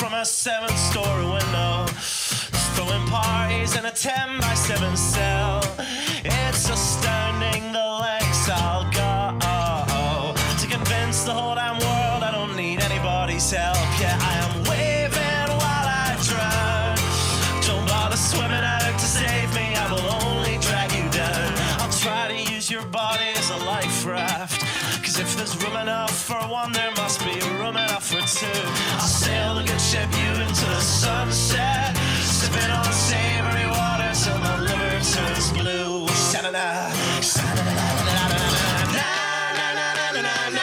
from a 7-story window, throwing parties in a 10 by 7 cell. It's astounding the lengths I'll go to convince the whole damn world I don't need anybody's help. Yeah, I am waving while I drown. Don't bother swimming out to save me, I will only drag you down. I'll try to use your body as a life raft, cause if there's room enough for one, there must be room enough for two. I'll sail the good ship you into the sunset, sipping on savory water till my liver turns blue. Sha-na-na, sha-na-na-na-na-na-na-na-na.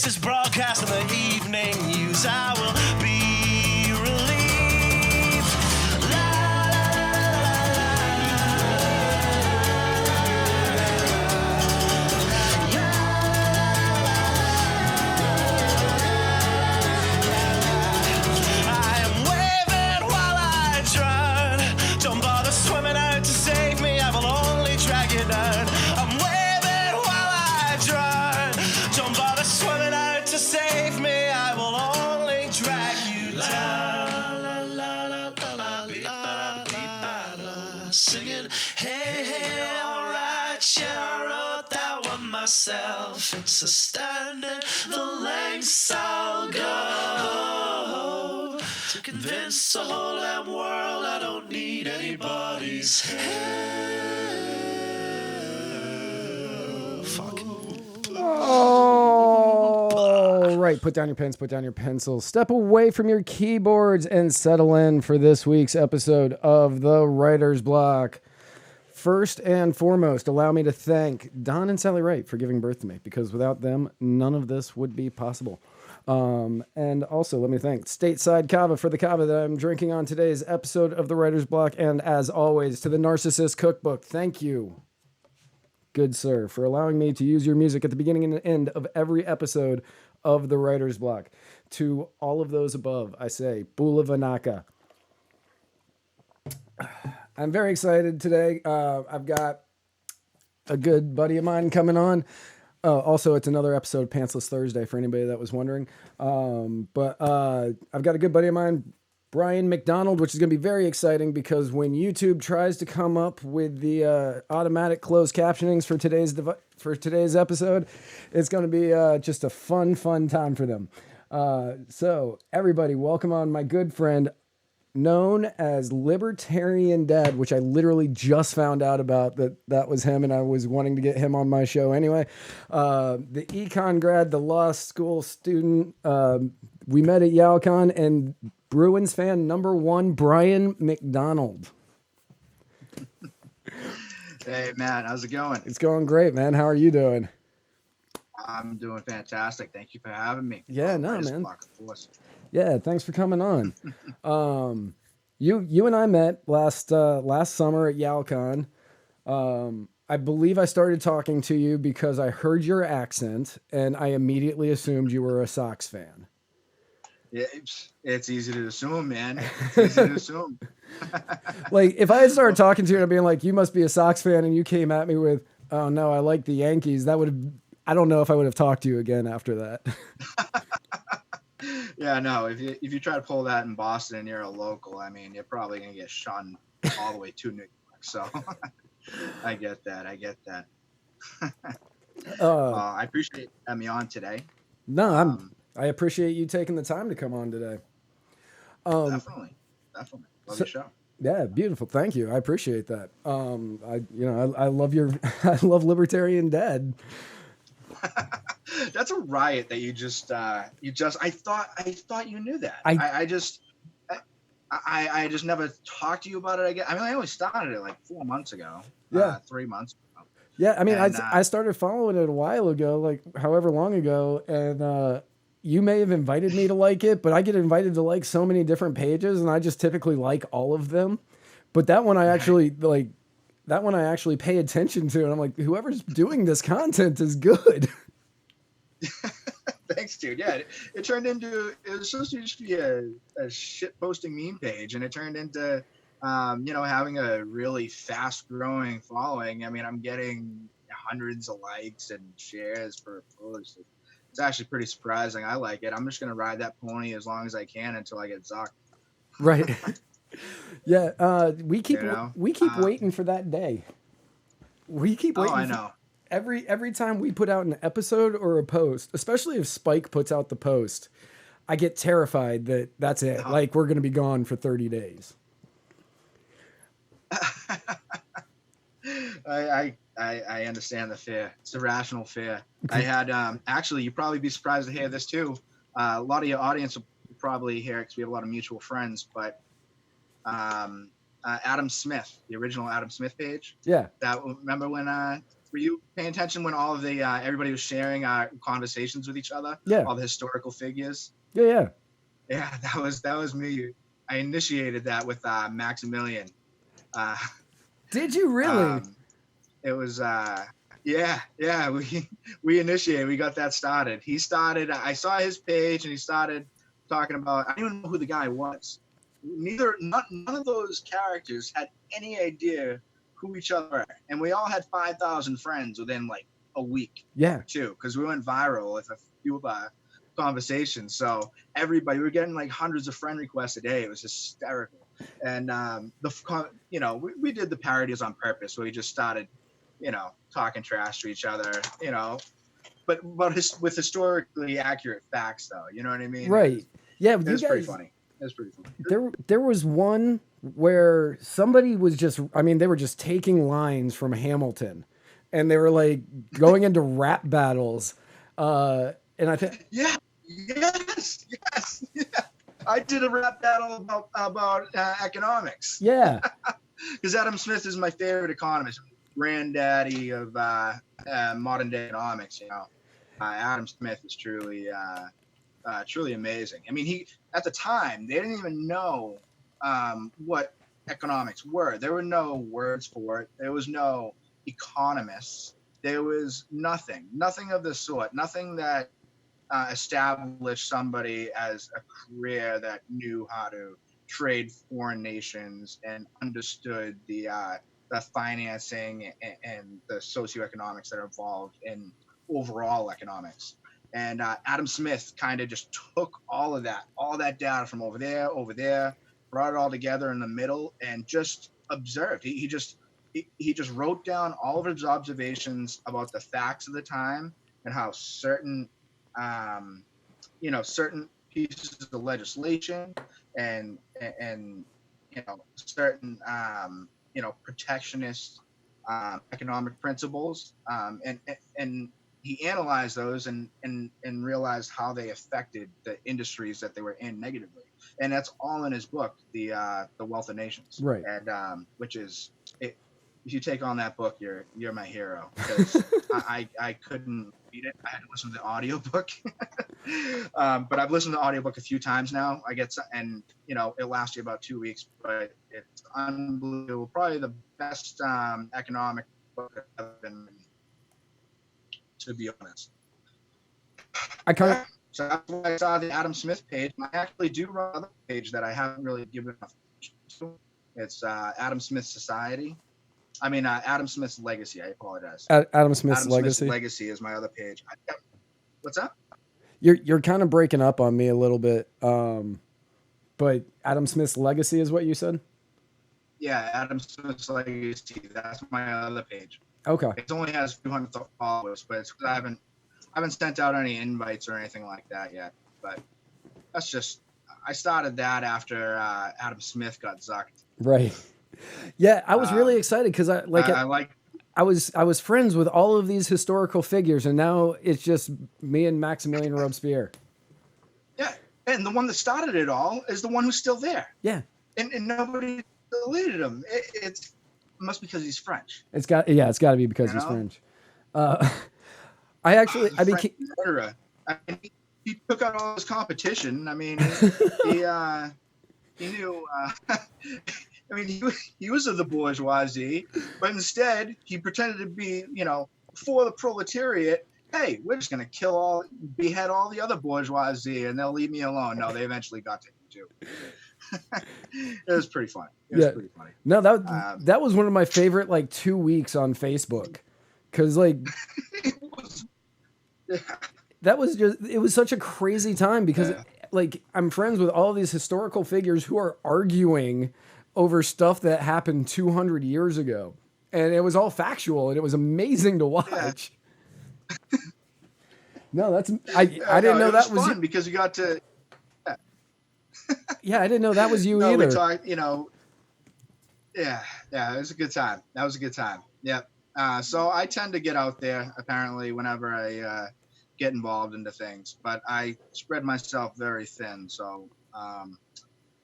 Is broadcast in the evening news. I will be relieved. La, la, la, I am waving while I drown. Don't bother swimming out to save me, I will only drag you down. I'm waving while I drown. Don't bother swimming out to save me, I will only drag you down. La, la, la, la, la, la, la, la. Singing, hey, hey, alright, yeah, I wrote that one myself. It's astounding the lengths I'll go to convince the whole damn world I don't need anybody's help. Fuck. All right, put down your pens, put down your pencils, step away from your keyboards and settle in for this week's episode of the Writer's Block. First and foremost, allow me to thank Don and Sally Wright for giving birth to me, because without them, none of this would be possible. And also, let me thank Stateside Kava for the kava that I'm drinking on today's episode of the Writer's Block. And as always, to the Narcissist Cookbook, thank you, good sir, for allowing me to use your music at the beginning and the end of every episode of the Writer's Block. To all of those above, I say, Bula Vanaka. I'm very excited today. I've got a good buddy of mine coming on. Also, it's another episode, Pantsless Thursday, for anybody that was wondering. But I've got a good buddy of mine, Brian MacDonald, which is going to be very exciting because when YouTube tries to come up with the automatic closed captionings for today's episode, it's going to be just a fun time for them. So everybody, welcome on my good friend, known as Libertarian Dad, which I literally just found out about that was him, and I was wanting to get him on my show anyway. The econ grad, the law school student, we met at YalCon, and Bruins fan number one, Brian MacDonald. Hey, man, how's it going? It's going great, man. How are you doing? I'm doing fantastic. Thank you for having me. Yeah, no, man. Yeah, thanks for coming on. You and I met last summer at YalCon. I believe I started talking to you because I heard your accent, and I immediately assumed you were a Sox fan. Yeah, it's easy to assume, man. It's easy to assume. Like, if I had started talking to you and being like, you must be a Sox fan, and you came at me with, oh no, I like the Yankees, that would have, I don't know if I would have talked to you again after that. Yeah, no, if you try to pull that in Boston and you're a local, I mean, you're probably going to get shunned all the way to New York. So I get that. I appreciate having me on today. No, I appreciate you taking the time to come on today. Definitely. Love your show. Yeah, beautiful. Thank you. I appreciate that. I love I love Libertarian Dad. That's a riot that I thought you knew that. I just never talked to you about it again. I mean, I only started it like 4 months ago. Yeah. 3 months ago. Yeah. I mean, I started following it a while ago, like however long ago. And, you may have invited me to like it, but I get invited to like so many different pages, and I just typically like all of them. But that one I actually pay attention to, and I'm like, whoever's doing this content is good. Thanks, dude. Yeah, it turned into, it was supposed to just be a shit posting meme page, and it turned into, having a really fast growing following. I mean, I'm getting hundreds of likes and shares per post. It's actually pretty surprising. I like it. I'm just gonna ride that pony as long as I can until I get zucked. Right. Yeah. We keep You know? waiting for that day. We keep waiting. Oh, I know. Every time we put out an episode or a post, especially if Spike puts out the post, I get terrified that that's it. Oh. Like we're going to be gone for 30 days. I understand the fear. It's a rational fear. I had actually, you'd probably be surprised to hear this too. A lot of your audience will probably hear it because we have a lot of mutual friends. But Adam Smith, the original Adam Smith page. Yeah. Remember when? Were you paying attention when all of the everybody was sharing conversations with each other? Yeah. All the historical figures. Yeah. Yeah, that was me. I initiated that with Maximilian. Did you really? It was yeah. We initiated. We got that started. He started. I saw his page and he started talking about. I didn't even know who the guy was. None of those characters had any idea who each other were, and we all had 5,000 friends within like a week. Yeah. Too, because we went viral with a few of our conversations. So everybody, we were getting like hundreds of friend requests a day. It was hysterical. And we did the parodies on purpose. Where we just started, talking trash to each other, but with historically accurate facts, though. You know what I mean? Right. Yeah. It was pretty funny. It was pretty funny. There was one where somebody was they were just taking lines from Hamilton, and they were like going into rap battles. And I think. Yeah. Yes. Yeah. I did a rap battle about economics. Yeah. Because Adam Smith is my favorite economist, granddaddy of modern day economics. Adam Smith is truly amazing. I mean, at the time they didn't even know what economics were. There were no words for it. There was no economists. There was nothing of the sort. Nothing that established somebody as a career that knew how to trade foreign nations and understood the financing and the socioeconomics that are involved in overall economics. And Adam Smith kind of just took all that data from over there, brought it all together in the middle, and just observed. He just wrote down all of his observations about the facts of the time and how certain certain pieces of legislation and certain protectionist economic principles, and he analyzed those and realized how they affected the industries that they were in negatively, and that's all in his book, The Wealth of Nations. Right. And which is, if you take on that book, you're my hero, because I couldn't read it. I had to listen to the audiobook. But I've listened to the audiobook a few times now. It lasts you about 2 weeks, but it's unbelievable. Probably the best economic book I've been reading, to be honest. So that's why I saw the Adam Smith page. I actually do run another page that I haven't really given enough to. It's Adam Smith Society. Adam Smith's Legacy. I apologize. Adam Smith's Adam Legacy. Smith's Legacy is my other page. What's that? You're kind of breaking up on me a little bit. But Adam Smith's Legacy is what you said? Yeah, Adam Smith's Legacy. That's my other page. Okay. It only has 200 followers, but it's because I haven't sent out any invites or anything like that yet. But that's just, I started that after Adam Smith got zucked. Right. Yeah, I was really excited because I was friends with all of these historical figures, and now it's just me and Maximilian Robespierre. Yeah, and the one that started it all is the one who's still there. Yeah, and nobody deleted him. It must be because he's French. It's got to be because he's French. Murderer. He took out all his competition. He knew. He was of the bourgeoisie, but instead he pretended to be, for the proletariat, hey, we're just gonna behead all the other bourgeoisie, and they'll leave me alone. No, they eventually got to him too. It was pretty funny. It was pretty funny. No, that was one of my favorite like 2 weeks on Facebook, because like that was it was such a crazy time because like I'm friends with all these historical figures who are arguing over stuff that happened 200 years ago, and it was all factual, and it was amazing to watch. No, that's I didn't know that was fun because you got to. Yeah, I didn't know that was you either. We talked, yeah, it was a good time. That was a good time. Yep. So I tend to get out there apparently whenever I get involved into things, but I spread myself very thin. So it's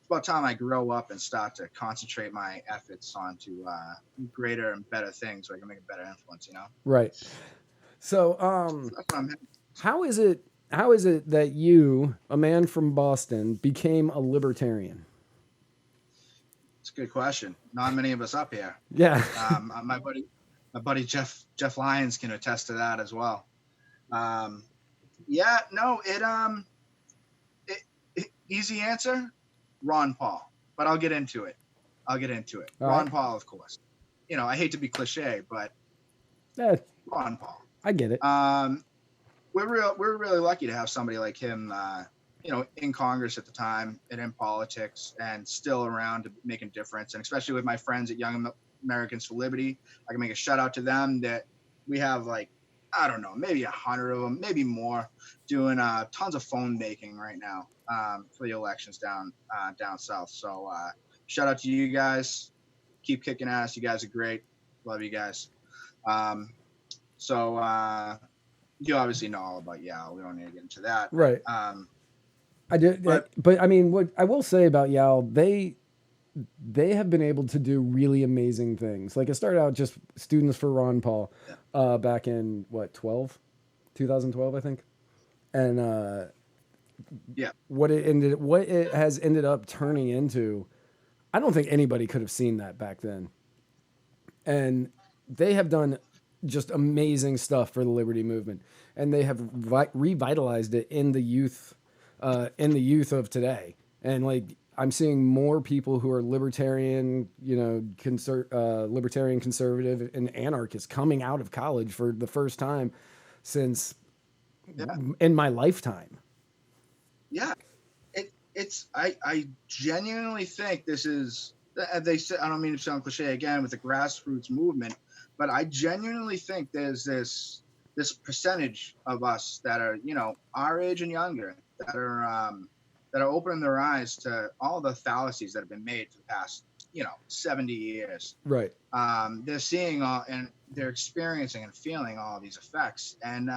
about time I grow up and start to concentrate my efforts onto greater and better things so I can make a better influence, Right. So how is it that you, a man from Boston, became a libertarian? It's a good question. Not many of us up here. Yeah. My buddy Jeff Lyons can attest to that as well. Easy answer, Ron Paul. But I'll get into it. Ron Paul, of course. I hate to be cliche, but Ron Paul. I get it. We're really lucky to have somebody like him, in Congress at the time and in politics and still around to make a difference. And especially with my friends at Young Americans for Liberty, I can make a shout out to them that we have maybe 100 of them, maybe more, doing tons of phone baking right now for the elections down south. So shout out to you guys. Keep kicking ass. You guys are great. Love you guys. You obviously know all about Yao. We don't need to get into that. Right. I did, but I mean, what I will say about Yao, they have been able to do really amazing things. Like it started out just Students for Ron Paul, back in 2012, I think, and what it has ended up turning into, I don't think anybody could have seen that back then, and they have done just amazing stuff for the liberty movement, and they have revitalized it in the youth of today. And like I'm seeing more people who are libertarian, libertarian, conservative, and anarchists coming out of college for the first time since in my lifetime. Yeah, I genuinely think this is. They say, I don't mean to sound cliche again with the grassroots movement, but I genuinely think there's this percentage of us that are, our age and younger, that are opening their eyes to all the fallacies that have been made for the past, 70 years. Right. They're seeing and they're experiencing and feeling all of these effects, and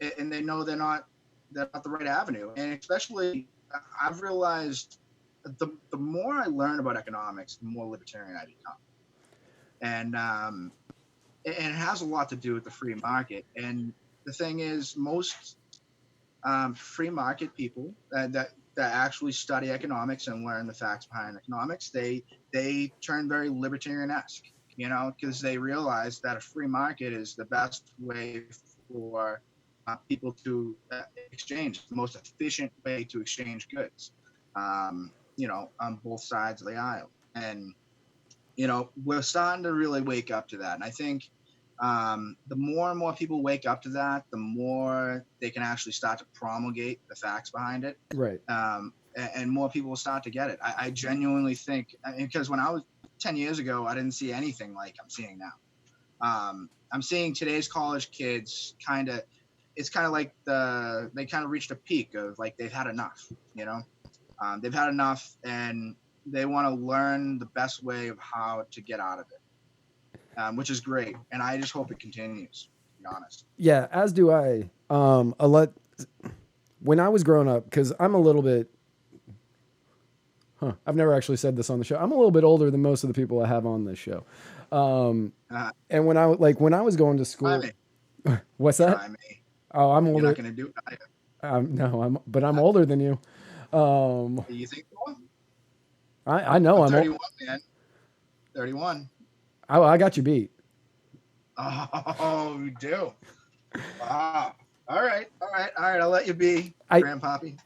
they know they're not the right avenue. And especially, I've realized the more I learn about economics, the more libertarian I become. And it has a lot to do with the free market. And the thing is, most free market people that actually study economics and learn the facts behind economics, they turn very libertarian-esque, because they realize that a free market is the best way for people to exchange, the most efficient way to exchange goods, on both sides of the aisle. And we're starting to really wake up to that. And I think the more and more people wake up to that, the more they can actually start to promulgate the facts behind it. Right. And more people will start to get it. I genuinely think, because when I was 10 years ago, I didn't see anything like I'm seeing now. I'm seeing today's college kids it's kind of like they kind of reached a peak of like they've had enough, they've had enough, and they want to learn the best way of how to get out of it, which is great. And I just hope it continues, to be honest. Yeah, as do I. When I was growing up, because I'm a little bit, I've never actually said this on the show. I'm a little bit older than most of the people I have on this show. And when I was going to school, what's that? Oh, I'm older. You're not going to do it. No, I'm older than you. You think so? I know I'm 31, man. 31. I got you beat. Oh, you do. Wow. All right. I'll let you be, I Grandpappy.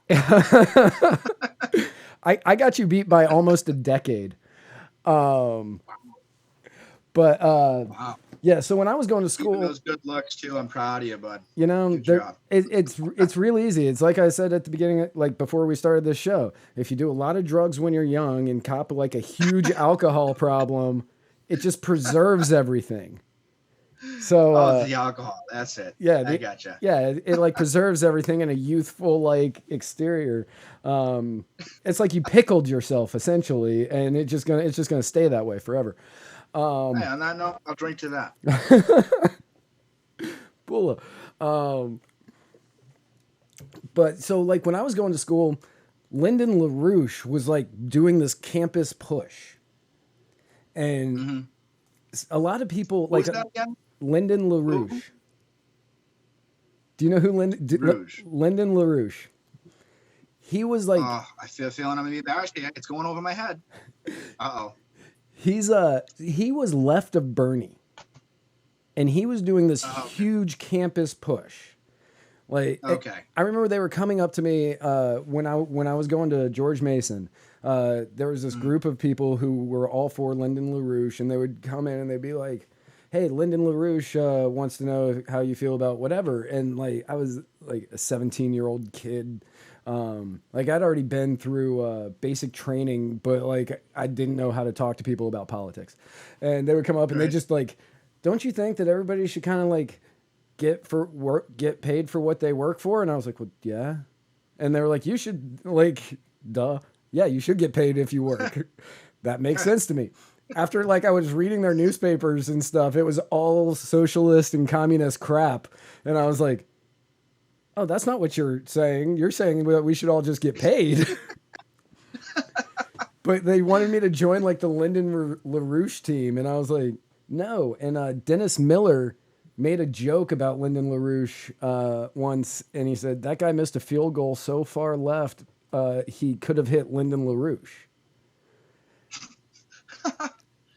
I got you beat by almost a decade. Um, but Wow. yeah. So when I was going to Keeping school, those good looks too. I'm proud of you, bud. you know, Good job. it's real easy. It's like I said at the beginning, like before we started this show. If you do a lot of drugs when you're young and cop like a huge alcohol problem, it just preserves everything. So Oh, the alcohol. That's it. yeah, I gotcha. it like preserves everything in a youthful like exterior. Um, it's like you pickled yourself essentially, and it's just gonna stay that way forever. Hey, on that note, I'll drink to that. Bula. Um, but so like when I was going to school, Lyndon LaRouche was like doing this campus push, and Mm-hmm. a lot of people What like was that again? Lyndon Who? LaRouche. Do you know who Rouge. Lyndon LaRouche? He was like Oh, I feel feeling I'm gonna be embarrassed. It's going over my head. Uh-oh. he was left of Bernie, and he was doing this Oh, okay. huge campus push. Like Okay. I remember they were coming up to me when I was going to George Mason. There was this Mm. group of people who were all for Lyndon LaRouche, and they would come in and they'd be like, "Hey, Lyndon LaRouche wants to know how you feel about whatever." And like I was like a 17-year-old kid. Like I'd already been through basic training, but like I didn't know how to talk to people about politics. And they would come up and they Right. just like, "Don't you think that everybody should kind of like get paid for what they work for?" And I was like, "Well, yeah." And they were like, "You should like, duh, yeah, you should get paid if you work." That makes sense to me. After like I was reading their newspapers and stuff, it was all socialist and communist crap, and I was like, "Oh, that's not what you're saying. You're saying that we should all just get paid." But they wanted me to join like the Lyndon LaRouche team, and I was like, "No." And Dennis Miller made a joke about Lyndon LaRouche once, and he said that guy missed a field goal so far left, he could have hit Lyndon LaRouche. I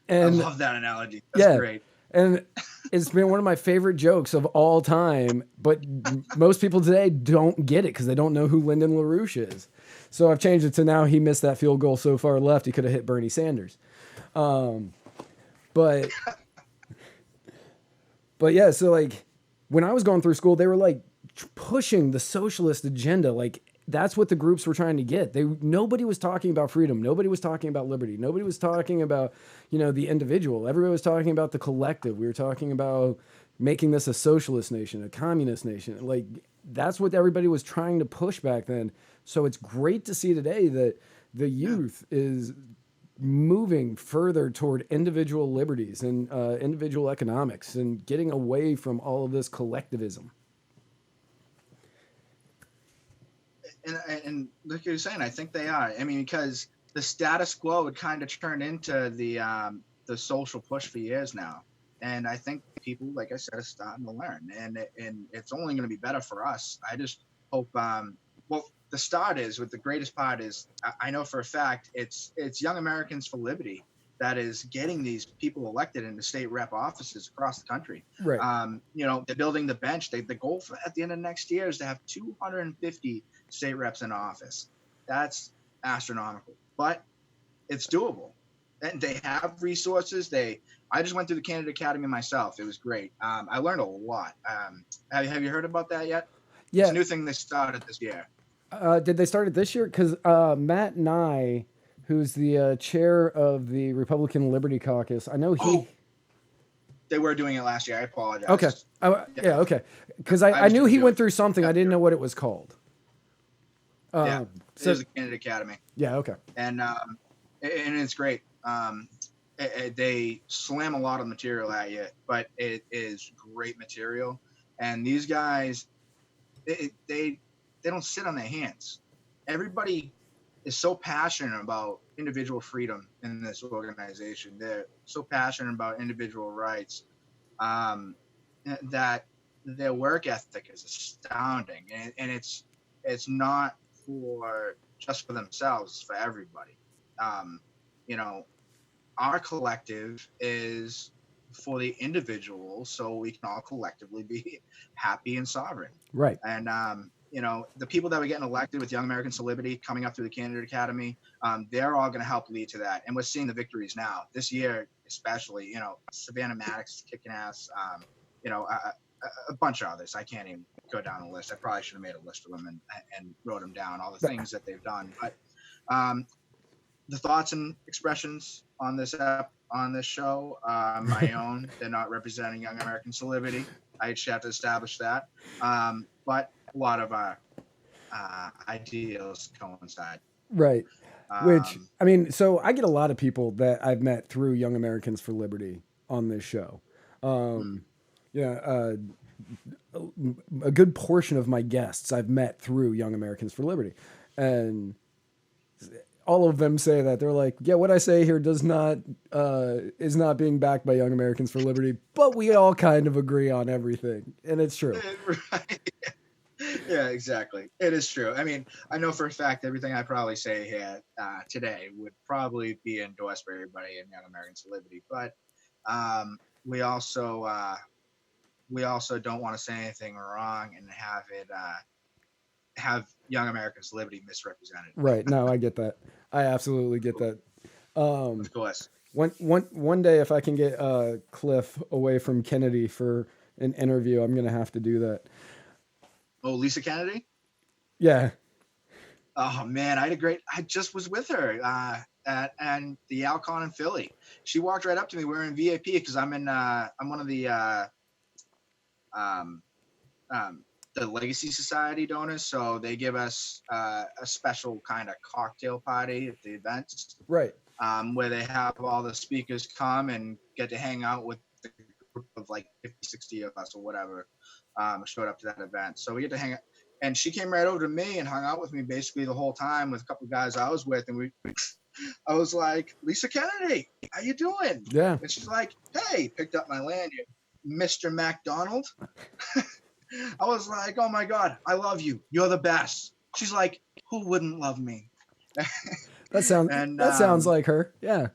And love that analogy. That's yeah, great. and it's been one of my favorite jokes of all time. But most people today don't get it because they don't know who Lyndon LaRouche is. So I've changed it to now he missed that field goal so far left, he could have hit Bernie Sanders. But yeah, so like when I was going through school, they were like pushing the socialist agenda. Like that's what the groups were trying to get. Nobody was talking about freedom. Nobody was talking about liberty. Nobody was talking about, the individual. Everybody was talking about the collective. We were talking about making this a socialist nation, a communist nation. Like that's what everybody was trying to push back then. So it's great to see today that the youth is moving further toward individual liberties and individual economics and getting away from all of this collectivism. And like you're saying, I think they are. I mean, because the status quo would kind of turn into the social push for years now, and I think people, like I said, are starting to learn, and it's only going to be better for us. I just hope. Well, the start is with the greatest part is I know for a fact it's Young Americans for Liberty that is getting these people elected into state rep offices across the country. Right. They're building the bench. The goal at the end of next year is to have 250 state reps in office. That's astronomical, but it's doable. And they have resources. I just went through the candidate academy myself. It was great. I learned a lot. Have you heard about that yet? It's Yeah. a new thing they started this year. Did they start it this year? Because Matt Nye, who's the chair of the Republican Liberty Caucus, I know he. Oh, they were doing it last year. I apologize. Okay. Yeah. Okay. Because I was knew gonna he do went it. through something. I didn't know what it was called. Yeah, it So is a candidate academy, yeah. Okay. and it's great. They slam a lot of material at you, but it is great material. And these guys, they don't sit on their hands. Everybody is so passionate about individual freedom in this organization. They're so passionate about individual rights that their work ethic is astounding, and it's not just for themselves; it's for everybody. Um, you know, our collective is for the individual, so we can all collectively be happy and sovereign. Right. And the people that were getting elected with Young Americans for Liberty coming up through the Candidate Academy, they're all going to help lead to that. And we're seeing the victories now this year, especially. Savannah Maddox is kicking ass. A bunch of others. I can't even go down the list. I probably should have made a list of them and wrote them down, all the things that they've done. But the thoughts and expressions on this show are my own. They're not representing Young Americans for Liberty. I just have to establish that. But a lot of our ideals coincide. Right. Which, so I get a lot of people that I've met through Young Americans for Liberty on this show. A good portion of my guests I've met through Young Americans for Liberty. And all of them say that. They're like, yeah, what I say here is not being backed by Young Americans for Liberty, but we all kind of agree on everything. And it's true. Right. Yeah, exactly. It is true. I mean, I know for a fact everything I probably say here today would probably be endorsed by everybody in Young Americans for Liberty. But we also don't want to say anything wrong and have Young Americans for Liberty misrepresented. Right. No, I get that. I absolutely get that. Of course. One day, if I can get Cliff away from Kennedy for an interview, I'm going to have to do that. Oh, Lisa Kennedy? Yeah. Oh man, I just was with her at the Alcon in Philly. She walked right up to me. We're in VIP because I'm one of the Legacy Society donors, so they give us a special kind of cocktail party at the events. Right. Where they have all the speakers come and get to hang out with the group of like 50, 60 of us or whatever showed up to that event. So we get to hang out. And she came right over to me and hung out with me basically the whole time with a couple of guys I was with. And I was like, Lisa Kennedy, how you doing? Yeah. And she's like, hey, picked up my lanyard, Mr. MacDonald. I was like, oh my God, I love you. You're the best. She's like, who wouldn't love me? That sounds like her. Yeah.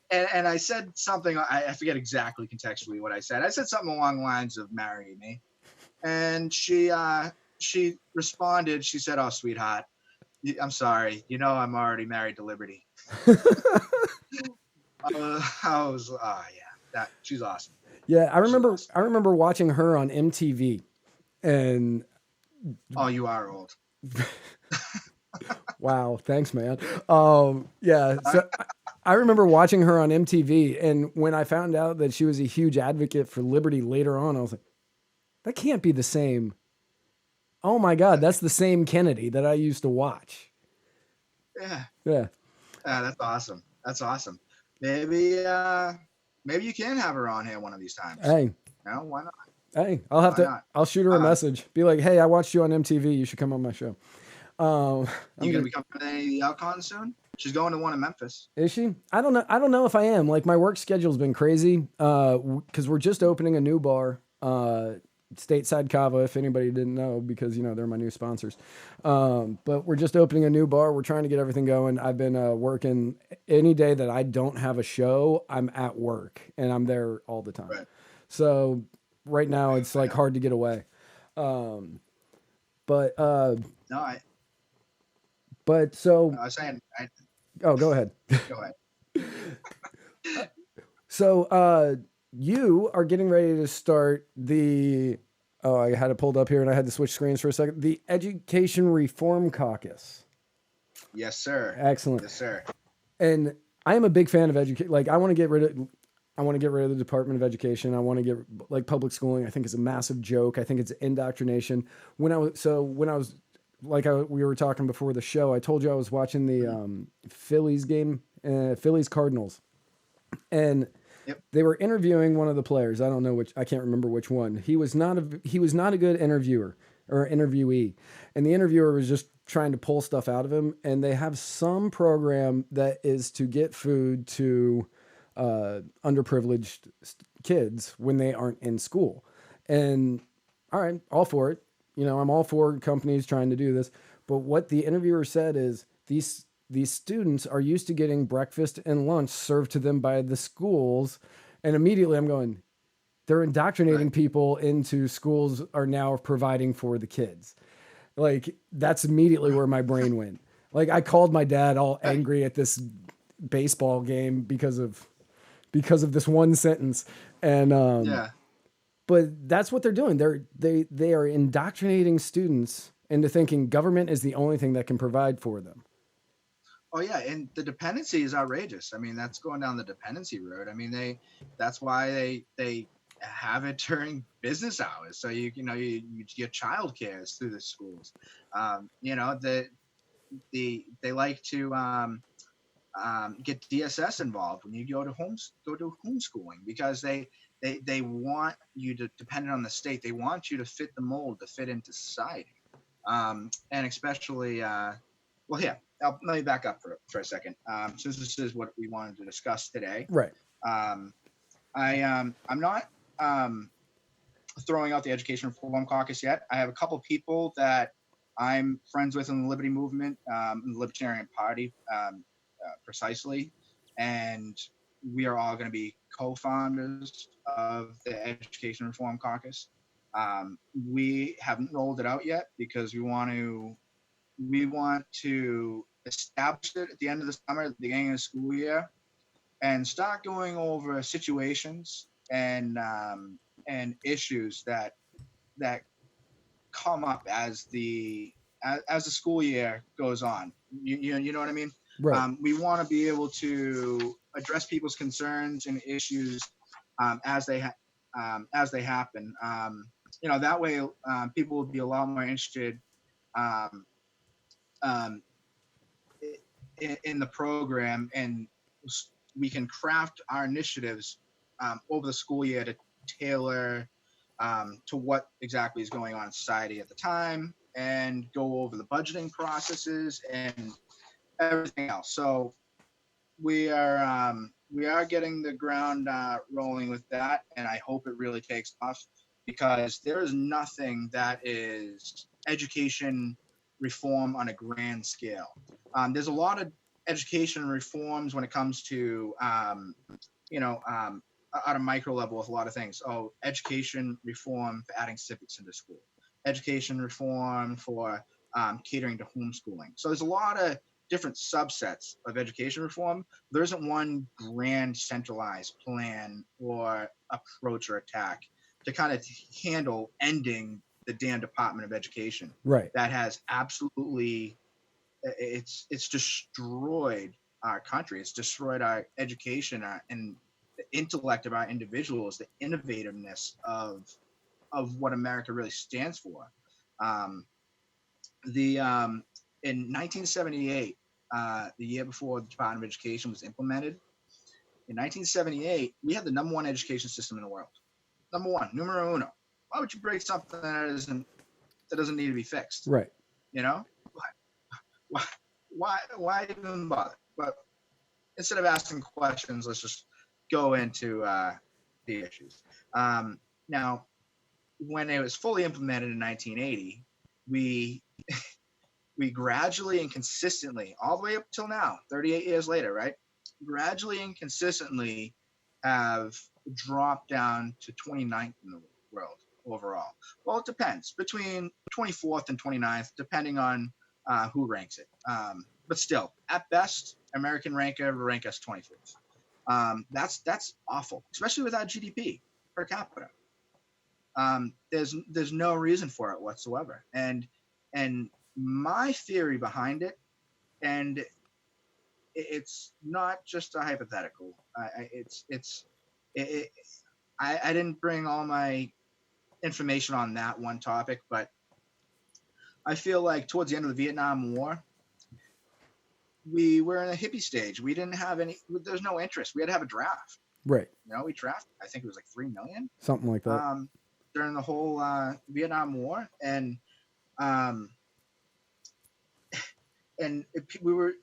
And I said something, I forget exactly contextually what I said. I said something along the lines of marry me. And she responded, she said, oh, sweetheart, I'm sorry. I'm already married to Liberty. She's awesome. Yeah. I remember watching her on MTV and. Oh, you are old. Wow. Thanks, man. Yeah. So I remember watching her on MTV, and when I found out that she was a huge advocate for liberty later on, I was like, that can't be the same. Oh my God, that's the same Kennedy that I used to watch. Yeah. Yeah. That's awesome. That's awesome. Maybe you can have her on here one of these times. Hey. No, why not? Hey, I'll shoot her a message. Be like, hey, I watched you on MTV. You should come on my show. You gonna be coming to the Alcon soon? She's going to one in Memphis. Is she? I don't know if I am. Like, my work schedule's been crazy. Because we're just opening a new bar, Stateside Cava, if anybody didn't know, because they're my new sponsors. But we're just opening a new bar. We're trying to get everything going. I've been working any day that I don't have a show. I'm at work and I'm there all the time. Right. So right now it's like hard to get away. I was saying. Oh, go ahead. Go ahead. So, you are getting ready to start I had it pulled up here and I had to switch screens for a second. The Education Reform Caucus. Yes, sir. Excellent. Yes, sir. And I am a big fan of education. Like, I want to get rid of the Department of Education. I want to get public schooling. I think it's a massive joke. I think it's indoctrination. We were talking before the show, I told you I was watching the Phillies game, Phillies Cardinals, and they were interviewing one of the players. I can't remember which one. He was not a good interviewer or interviewee, and the interviewer was just trying to pull stuff out of him. And they have some program that is to get food to underprivileged kids when they aren't in school. And all right, all for it. I'm all for companies trying to do this, but what the interviewer said is these students are used to getting breakfast and lunch served to them by the schools, And immediately I'm going, they're indoctrinating Right. people into schools are now providing for the kids. Like that's immediately where my brain went. Like I called my dad all Right. angry at this baseball game because of this one sentence. And Yeah. but that's what they're doing. They are indoctrinating students into thinking government is the only thing that can provide for them. Oh yeah, and the dependency is outrageous. I mean, that's going down the dependency road. I mean, that's why they have it during business hours. So you get childcare is through the schools. They like to get DSS involved when you go to homeschooling because they want you to depend on the state. They want you to fit the mold to fit into society, and especially well, yeah. Let me back up for a second. Since this is what we wanted to discuss today, Right. um, I'm not throwing out the Education Reform Caucus yet. I have a couple people that I'm friends with in the Liberty Movement, in the Libertarian Party, precisely, and we are all going to be co-founders of the Education Reform Caucus. We haven't rolled it out yet because we want to establish it at the end of the summer, at the beginning of the school year, and start going over situations and issues that come up as the school year goes on. You know what I mean? Right. We want to be able to address people's concerns and issues as they happen. That way people will be a lot more interested um, um, in the program, and we can craft our initiatives over the school year to tailor to what exactly is going on in society at the time, and go over the budgeting processes and everything else. So we are getting the ground rolling with that, and I hope it really takes off because there is nothing that is education reform on a grand scale. There's a lot of education reforms when it comes to at a micro level with a lot of things. Oh, education reform for adding civics into school, education reform for catering to homeschooling. So there's a lot of different subsets of education reform. There isn't one grand centralized plan or approach or attack to kind of handle ending the damn Department of Education. Right. That has absolutely it's destroyed our country. It's destroyed our education and the intellect of our individuals, the innovativeness of what America really stands for. The In 1978, the year before the Department of Education was implemented, in 1978, we had the number one education system in the world. Number one, numero uno. Why would you break something that doesn't need to be fixed? Right. You know, why even bother? But instead of asking questions, let's just go into the issues. Now, when it was fully implemented in 1980, we gradually and consistently, all the way up till now, 38 years later, right? Gradually and consistently have dropped down to 29th in the world overall. Well, it depends. Between 24th and 29th, depending on who ranks it. But still, at best, American ranker will rank us 24th. That's awful, especially with our GDP per capita. There's no reason for it whatsoever. And my theory behind it, and it's not just a hypothetical. I didn't bring all my information on that one topic, but I feel like towards the end of the Vietnam War, we were in a hippie stage. We didn't have there's no interest. We had to have a draft. Right. We drafted, I think it was like 3 million. Something like that. During the whole Vietnam War. And we were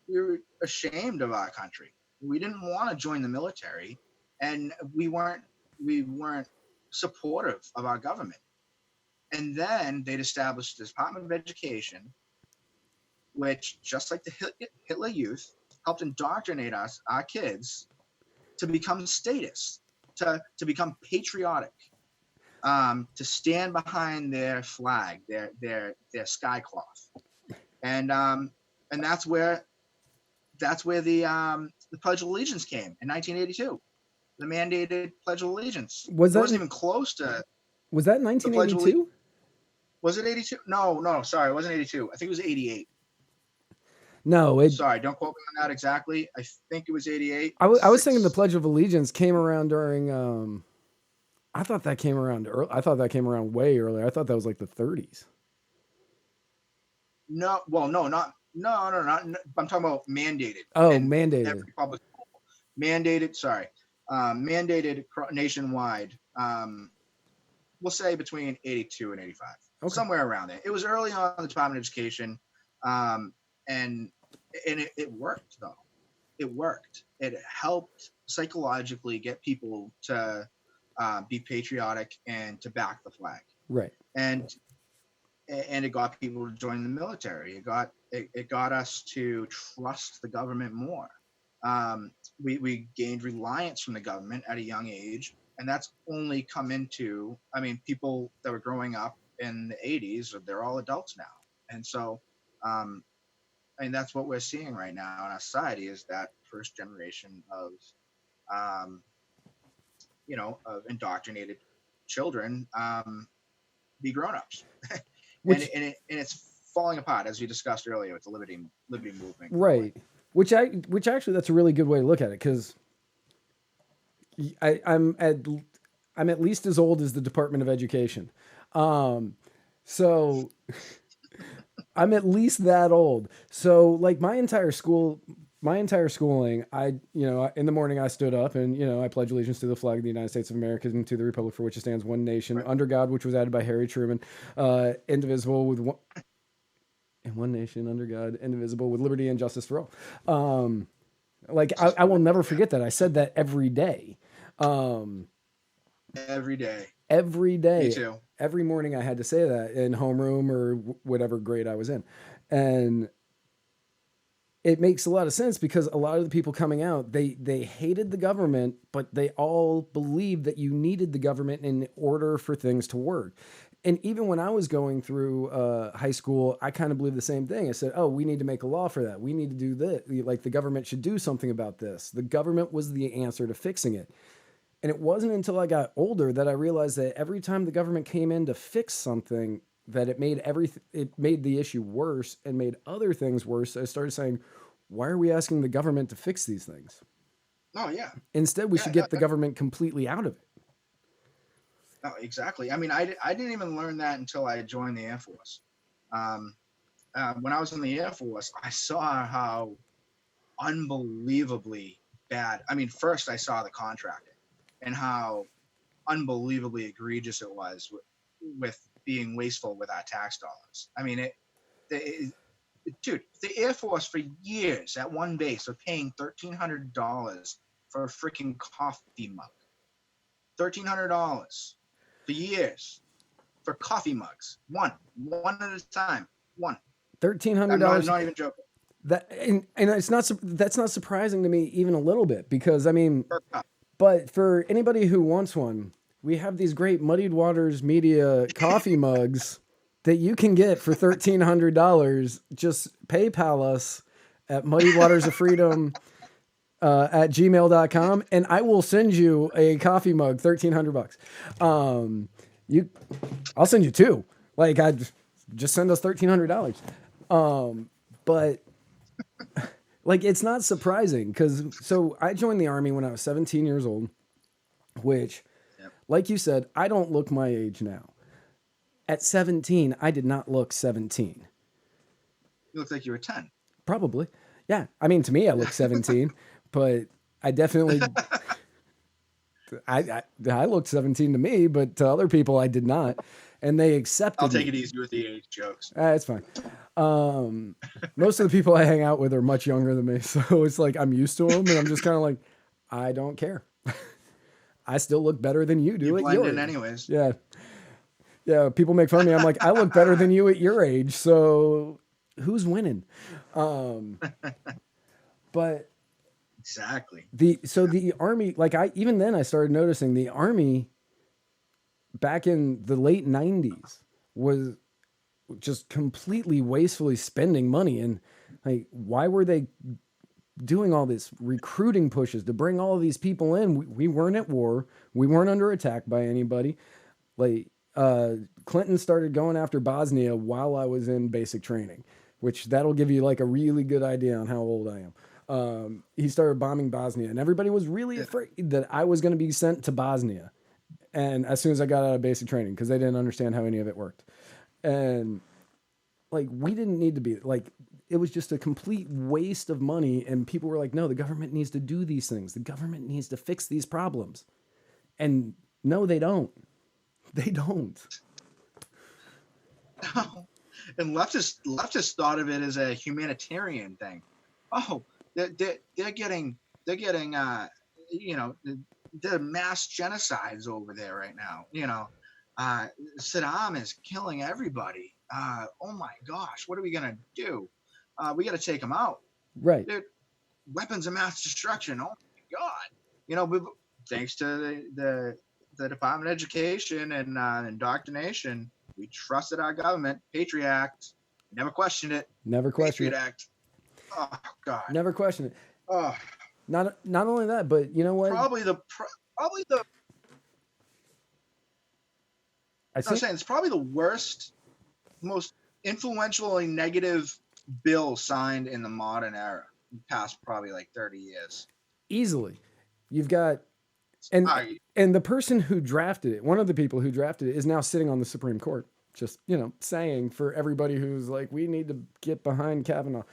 ashamed of our country. We didn't want to join the military, and we weren't supportive of our government. And then they'd established the Department of Education, which, just like the Hitler Youth, helped indoctrinate our kids to become statists. to become patriotic, to stand behind their flag, their sky cloth, and that's where the Pledge of Allegiance came in 1982. The mandated Pledge of Allegiance. It wasn't even close to. Was that 1982? Was it 82? No, sorry, it wasn't 82. I think it was 88. No, sorry, don't quote me on that exactly. I think it was 88. I was thinking the Pledge of Allegiance came around during. I thought that came around early. I thought that came around way earlier. I thought that was like the 30s. No, well, no, not. No. I'm talking about mandated. Oh, mandated. Every public school. Mandated. Sorry, mandated nationwide. We'll say between 82 and 85, somewhere around there. It was early on in the Department of Education, and it worked though. It worked. It helped psychologically get people to be patriotic and to back the flag. Right. And it got people to join the military. It got us to trust the government more. We gained reliance from the government at a young age, and that's only come into. I mean, people that were growing up in the 80s, they're all adults now, and so, and that's what we're seeing right now in our society is that first generation of, of indoctrinated children be grown-ups. And it's falling apart, as we discussed earlier with the liberty movement. Right. Which actually that's a really good way to look at it, because I'm at least as old as the Department of Education. So I'm at least that old. So like my entire schooling, in the morning I stood up and, I pledge allegiance to the flag of the United States of America and to the republic for which it stands, one nation, under God, which was added by Harry Truman, indivisible with one nation, under God, indivisible with liberty and justice for all. I will never forget that. I said that every day. Every day. Me too. Every morning I had to say that in homeroom or whatever grade I was in. And it makes a lot of sense because a lot of the people coming out, they hated the government, but they all believed that you needed the government in order for things to work. And even when I was going through high school, I kind of believed the same thing. I said, oh, we need to make a law for that. We need to do this. Like the government should do something about this. The government was the answer to fixing it. And it wasn't until I got older that I realized that every time the government came in to fix something, that it made the issue worse and made other things worse. I started saying, why are we asking the government to fix these things? Oh, yeah. Instead, we should get the government completely out of it. No, exactly. I mean, I didn't even learn that until I joined the Air Force. When I was in the Air Force, I saw how unbelievably bad. I mean, first I saw the contracting and how unbelievably egregious it was with being wasteful with our tax dollars. I mean, dude, the Air Force for years at one base were paying $1,300 for a freaking coffee mug. $1,300 for years for coffee mugs. One at a time. One. $1,300. I'm not even joking. That and that's not surprising to me even a little bit, because I mean, but for anybody who wants one, we have these great Muddied Waters Media coffee mugs that you can get for $1,300. Just PayPal us at muddywatersofreedom at gmail.com, and I will send you a coffee mug, $1,300. I'll send you two. Like, I just send us $1,300. But like, it's not surprising so I joined the Army when I was 17 years old, which, like you said, I don't look my age now. At 17, I did not look 17. You look like you were 10. Probably. Yeah. I mean, to me, I look 17, but I definitely, I looked 17 to me, but to other people, I did not. And they accepted I'll take it easy with the age jokes. It's fine. Most of the people I hang out with are much younger than me. So it's like, I'm used to them and I'm just kind of like, I don't care. I still look better than you do. You at blend your in age. anyways. Yeah. Yeah. People make fun of me. I'm like, I look better than you at your age. So who's winning? But Exactly. The army, like even then I started noticing the army back in the late 90s was just completely wastefully spending money. And like, why were they doing all this recruiting pushes to bring all of these people in? We weren't at war. We weren't under attack by anybody. Like, Clinton started going after Bosnia while I was in basic training, which that'll give you like a really good idea on how old I am. He started bombing Bosnia, and everybody was really afraid that I was going to be sent to Bosnia. And as soon as I got out of basic training, because they didn't understand how any of it worked. And like, we didn't need to be like, it was just a complete waste of money. And people were like, no, the government needs to do these things. The government needs to fix these problems. And no, they don't. They don't. And leftists thought of it as a humanitarian thing. Oh, they're getting you know, there are mass genocides over there right now. You know, Saddam is killing everybody. Oh my gosh, what are we gonna do? We got to take them out. Right. Dude, weapons of mass destruction. Oh my god. You know, thanks to the Department of Education and indoctrination, we trusted our government. Patriot Act. Never questioned it. Never questioned Patriot it. Act. Oh God. Never questioned it. Oh. Not only that, but you know what? Probably the. I'm saying it's probably the worst, most influentially negative bill signed in the modern era. Past probably like 30 years. Easily, you've got, and the person who drafted it, one of the people who drafted it, is now sitting on the Supreme Court. Just, you know, saying for everybody who's like, we need to get behind Kavanaugh.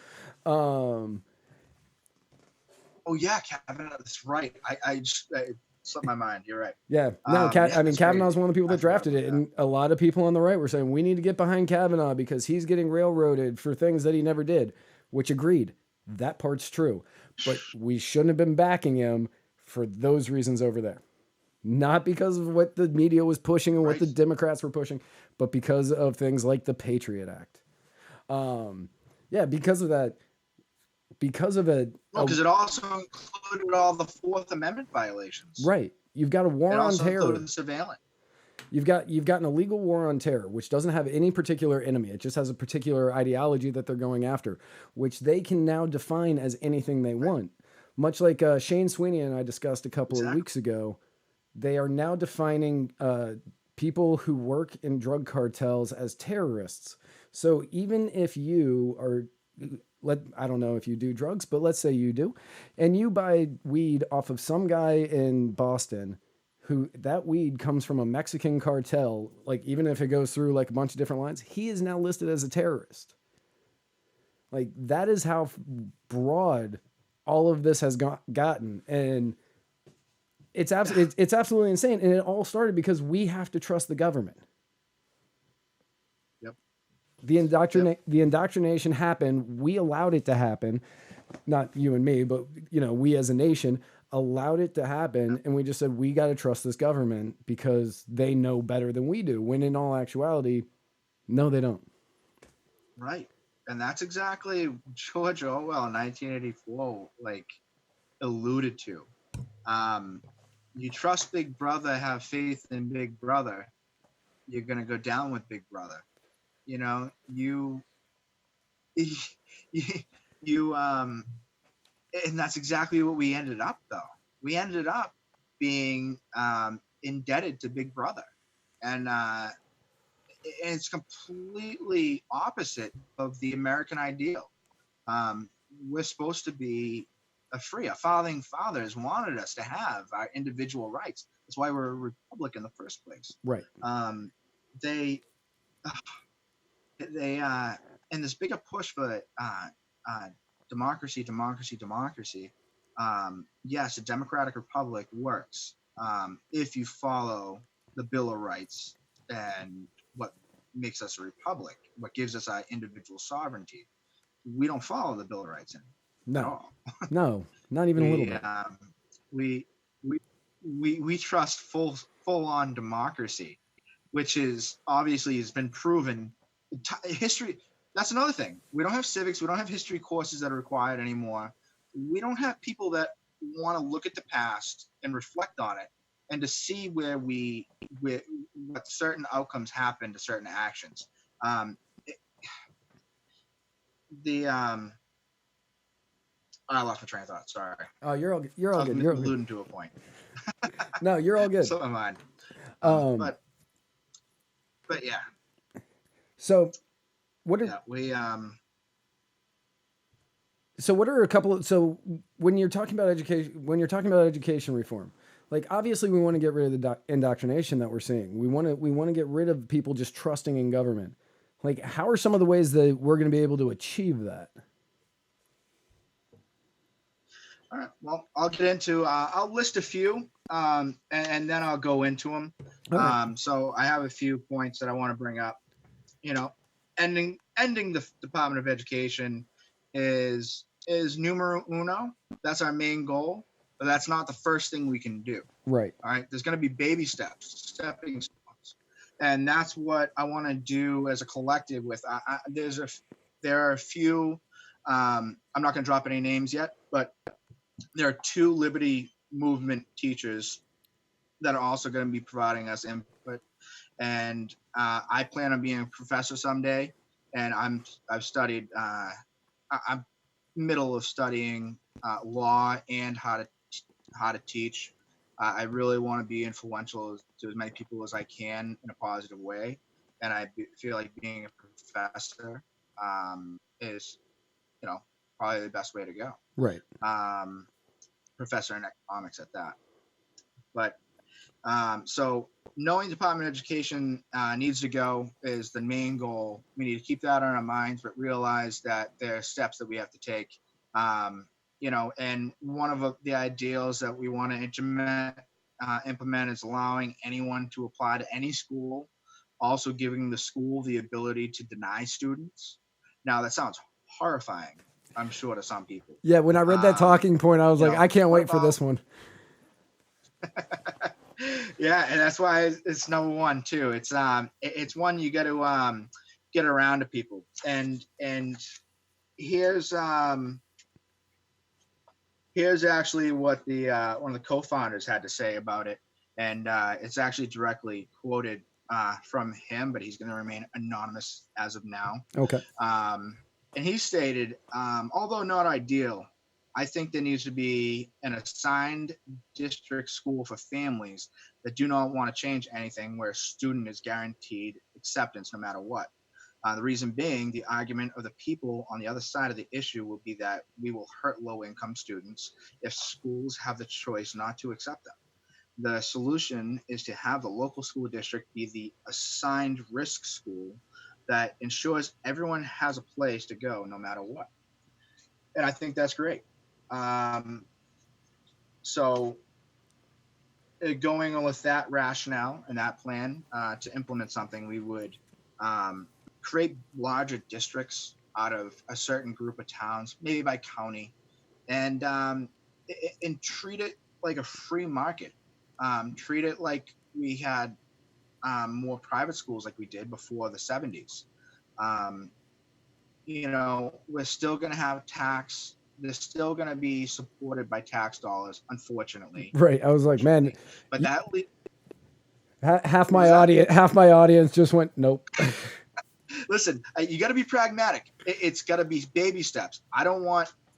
Oh yeah, Kavanaugh. That's right. I just slipped my mind. You're right. Yeah. No, I mean, Kavanaugh's one of the people that drafted it, and a lot of people on the right were saying we need to get behind Kavanaugh because he's getting railroaded for things that he never did. Which agreed. That part's true, but we shouldn't have been backing him for those reasons over there. Not because of what the media was pushing and what the Democrats were pushing, but because of things like the Patriot Act. Yeah, because of that. Because of it. Because it also included all the Fourth Amendment violations. Right. You've got a war on terror. The surveillance. You've got an illegal war on terror, which doesn't have any particular enemy. It just has a particular ideology that they're going after, which they can now define as anything they want. Much like Shane Sweeney and I discussed a couple of weeks ago, they are now defining people who work in drug cartels as terrorists. So even if you are, I don't know if you do drugs, but let's say you do, and you buy weed off of some guy in Boston, who that weed comes from a Mexican cartel, like even if it goes through like a bunch of different lines, he is now listed as a terrorist. Like that is how broad all of this has gotten. And it's absolutely insane. And it all started because we have to trust the government. Yep. The indoctrination happened. We allowed it to happen. Not you and me, but you know, we as a nation allowed it to happen, and we just said we got to trust this government because they know better than we do, when in all actuality, no, they don't. Right. And that's exactly George Orwell in 1984 like alluded to. You trust Big Brother, have faith in Big Brother, you're gonna go down with Big Brother. You know, you and that's exactly what we ended up, though. We ended up being indebted to Big Brother. And it's completely opposite of the American ideal. We're supposed to be our founding fathers wanted us to have our individual rights. That's why we're a republic in the first place. Right. They and this bigger push for democracy. Yes, a democratic republic works if you follow the Bill of Rights and what makes us a republic, what gives us our individual sovereignty. We don't follow the Bill of Rights at all. No, not even a little bit. We trust full on democracy, which is obviously has been proven. History. That's another thing. We don't have civics. We don't have history courses that are required anymore. We don't have people that want to look at the past and reflect on it, and to see where what certain outcomes happen to certain actions. Um, it, the I lost my train of thought. Sorry. Oh, you're all I was good. You're all good. alluding to a point. No, you're all good. So am I. Um, But yeah, so what are yeah, we so what are a couple of so when you're talking about education reform, like obviously we want to get rid of the indoctrination that we're seeing. We want to get rid of people just trusting in government. Like, how are some of the ways that we're going to be able to achieve that? All right. Well, I'll get into. I'll list a few, and then I'll go into them. Okay. So I have a few points that I want to bring up. You know, ending the Department of Education is numero uno. That's our main goal, but that's not the first thing we can do. Right. All right. There's going to be baby steps, stepping stones, and that's what I want to do as a collective. There are a few. I'm not going to drop any names yet, but there are 2 Liberty Movement teachers that are also going to be providing us input, and I plan on being a professor someday. And I've studied. I'm middle of studying law and how to teach. I really want to be influential to as many people as I can in a positive way, and I feel like being a professor is, probably the best way to go. Right. Professor in economics at that. But so knowing the Department of Education needs to go is the main goal. We need to keep that on our minds, but realize that there are steps that we have to take. And one of the ideals that we want to implement is allowing anyone to apply to any school, also giving the school the ability to deny students. Now, that sounds horrifying, I'm sure, to some people. Yeah, when I read that talking point, I was like, I can't wait for this one. Yeah, and that's why it's number one too. It's one you got to get around to people. And here's actually what the one of the co-founders had to say about it, and it's actually directly quoted from him, but he's going to remain anonymous as of now. Okay. And he stated, although not ideal, I think there needs to be an assigned district school for families that do not want to change anything, where a student is guaranteed acceptance no matter what. The reason being, the argument of the people on the other side of the issue will be that we will hurt low-income students if schools have the choice not to accept them. The solution is to have the local school district be the assigned risk school that ensures everyone has a place to go no matter what. And I think that's great. So going with that rationale and that plan to implement something, we would create larger districts out of a certain group of towns, maybe by county, and treat it like a free market. Treat it like we had more private schools like we did before the 70s. We're still going to have tax. They're still going to be supported by tax dollars, unfortunately. Right. I was like, man, but half my audience just went, nope. Listen, you got to be pragmatic. It's got to be baby steps.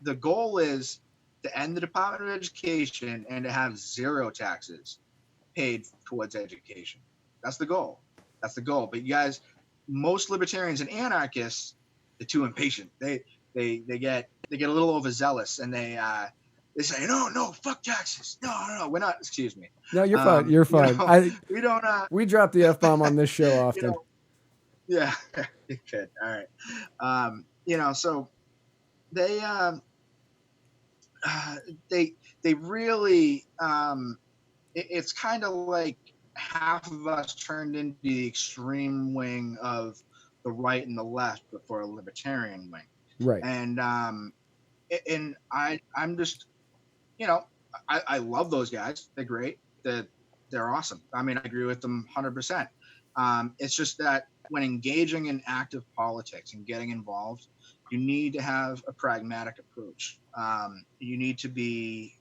The goal is to end the Department of Education and to have 0 taxes paid towards education. That's the goal. But you guys, most libertarians and anarchists, they're too impatient. They get a little overzealous, and they say, no, fuck taxes. No, we're not. Excuse me. No, you're fine. You're fine. We don't. We drop the F-bomb on this show often. Yeah, you could. All right. So they really, it's kind of like half of us turned into the extreme wing of the right and the left, but for a libertarian wing. Right. And I'm just, I love those guys. They're great. They're awesome. I mean, I agree with them 100%. It's just that when engaging in active politics and getting involved, you need to have a pragmatic approach. You need to be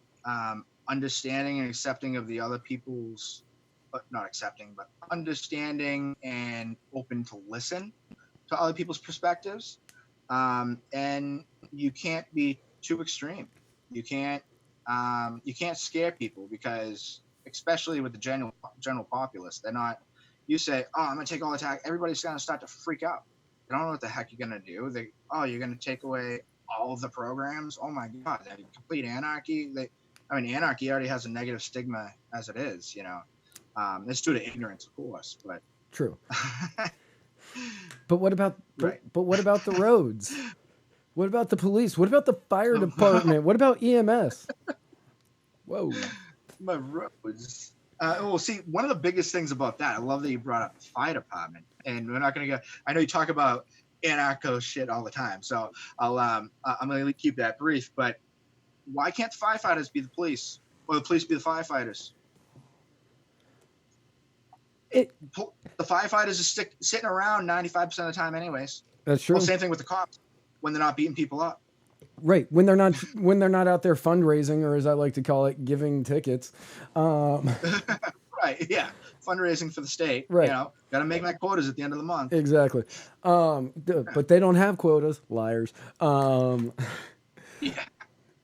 understanding and accepting of the other people's, but not accepting, but understanding and open to listen to other people's perspectives. And you can't be too extreme. You can't scare people, because especially with the general populace, they're not. You say, "Oh, I'm gonna take all the tax," everybody's gonna start to freak out. They don't know what the heck you're gonna do. You're gonna take away all of the programs. Oh my God, complete anarchy. Anarchy already has a negative stigma as it is. It's due to ignorance, of course, but True. But what about right. but what about the roads? What about the police? What about the fire department? What about EMS? Whoa. My roads. Well, see, one of the biggest things about that, I love that you brought up the fire department, and we're not going to go. I know you talk about anarcho shit all the time, so I'm going to keep that brief. But why can't the firefighters be the police, or the police be the firefighters? The firefighters are sitting around 95% of the time, anyways. That's true. Well, same thing with the cops when they're not beating people up. Right, when they're not out there fundraising, or as I like to call it, giving tickets. Right, yeah, fundraising for the state. Right, got to make my quotas at the end of the month. Exactly, but they don't have quotas, liars. Yeah,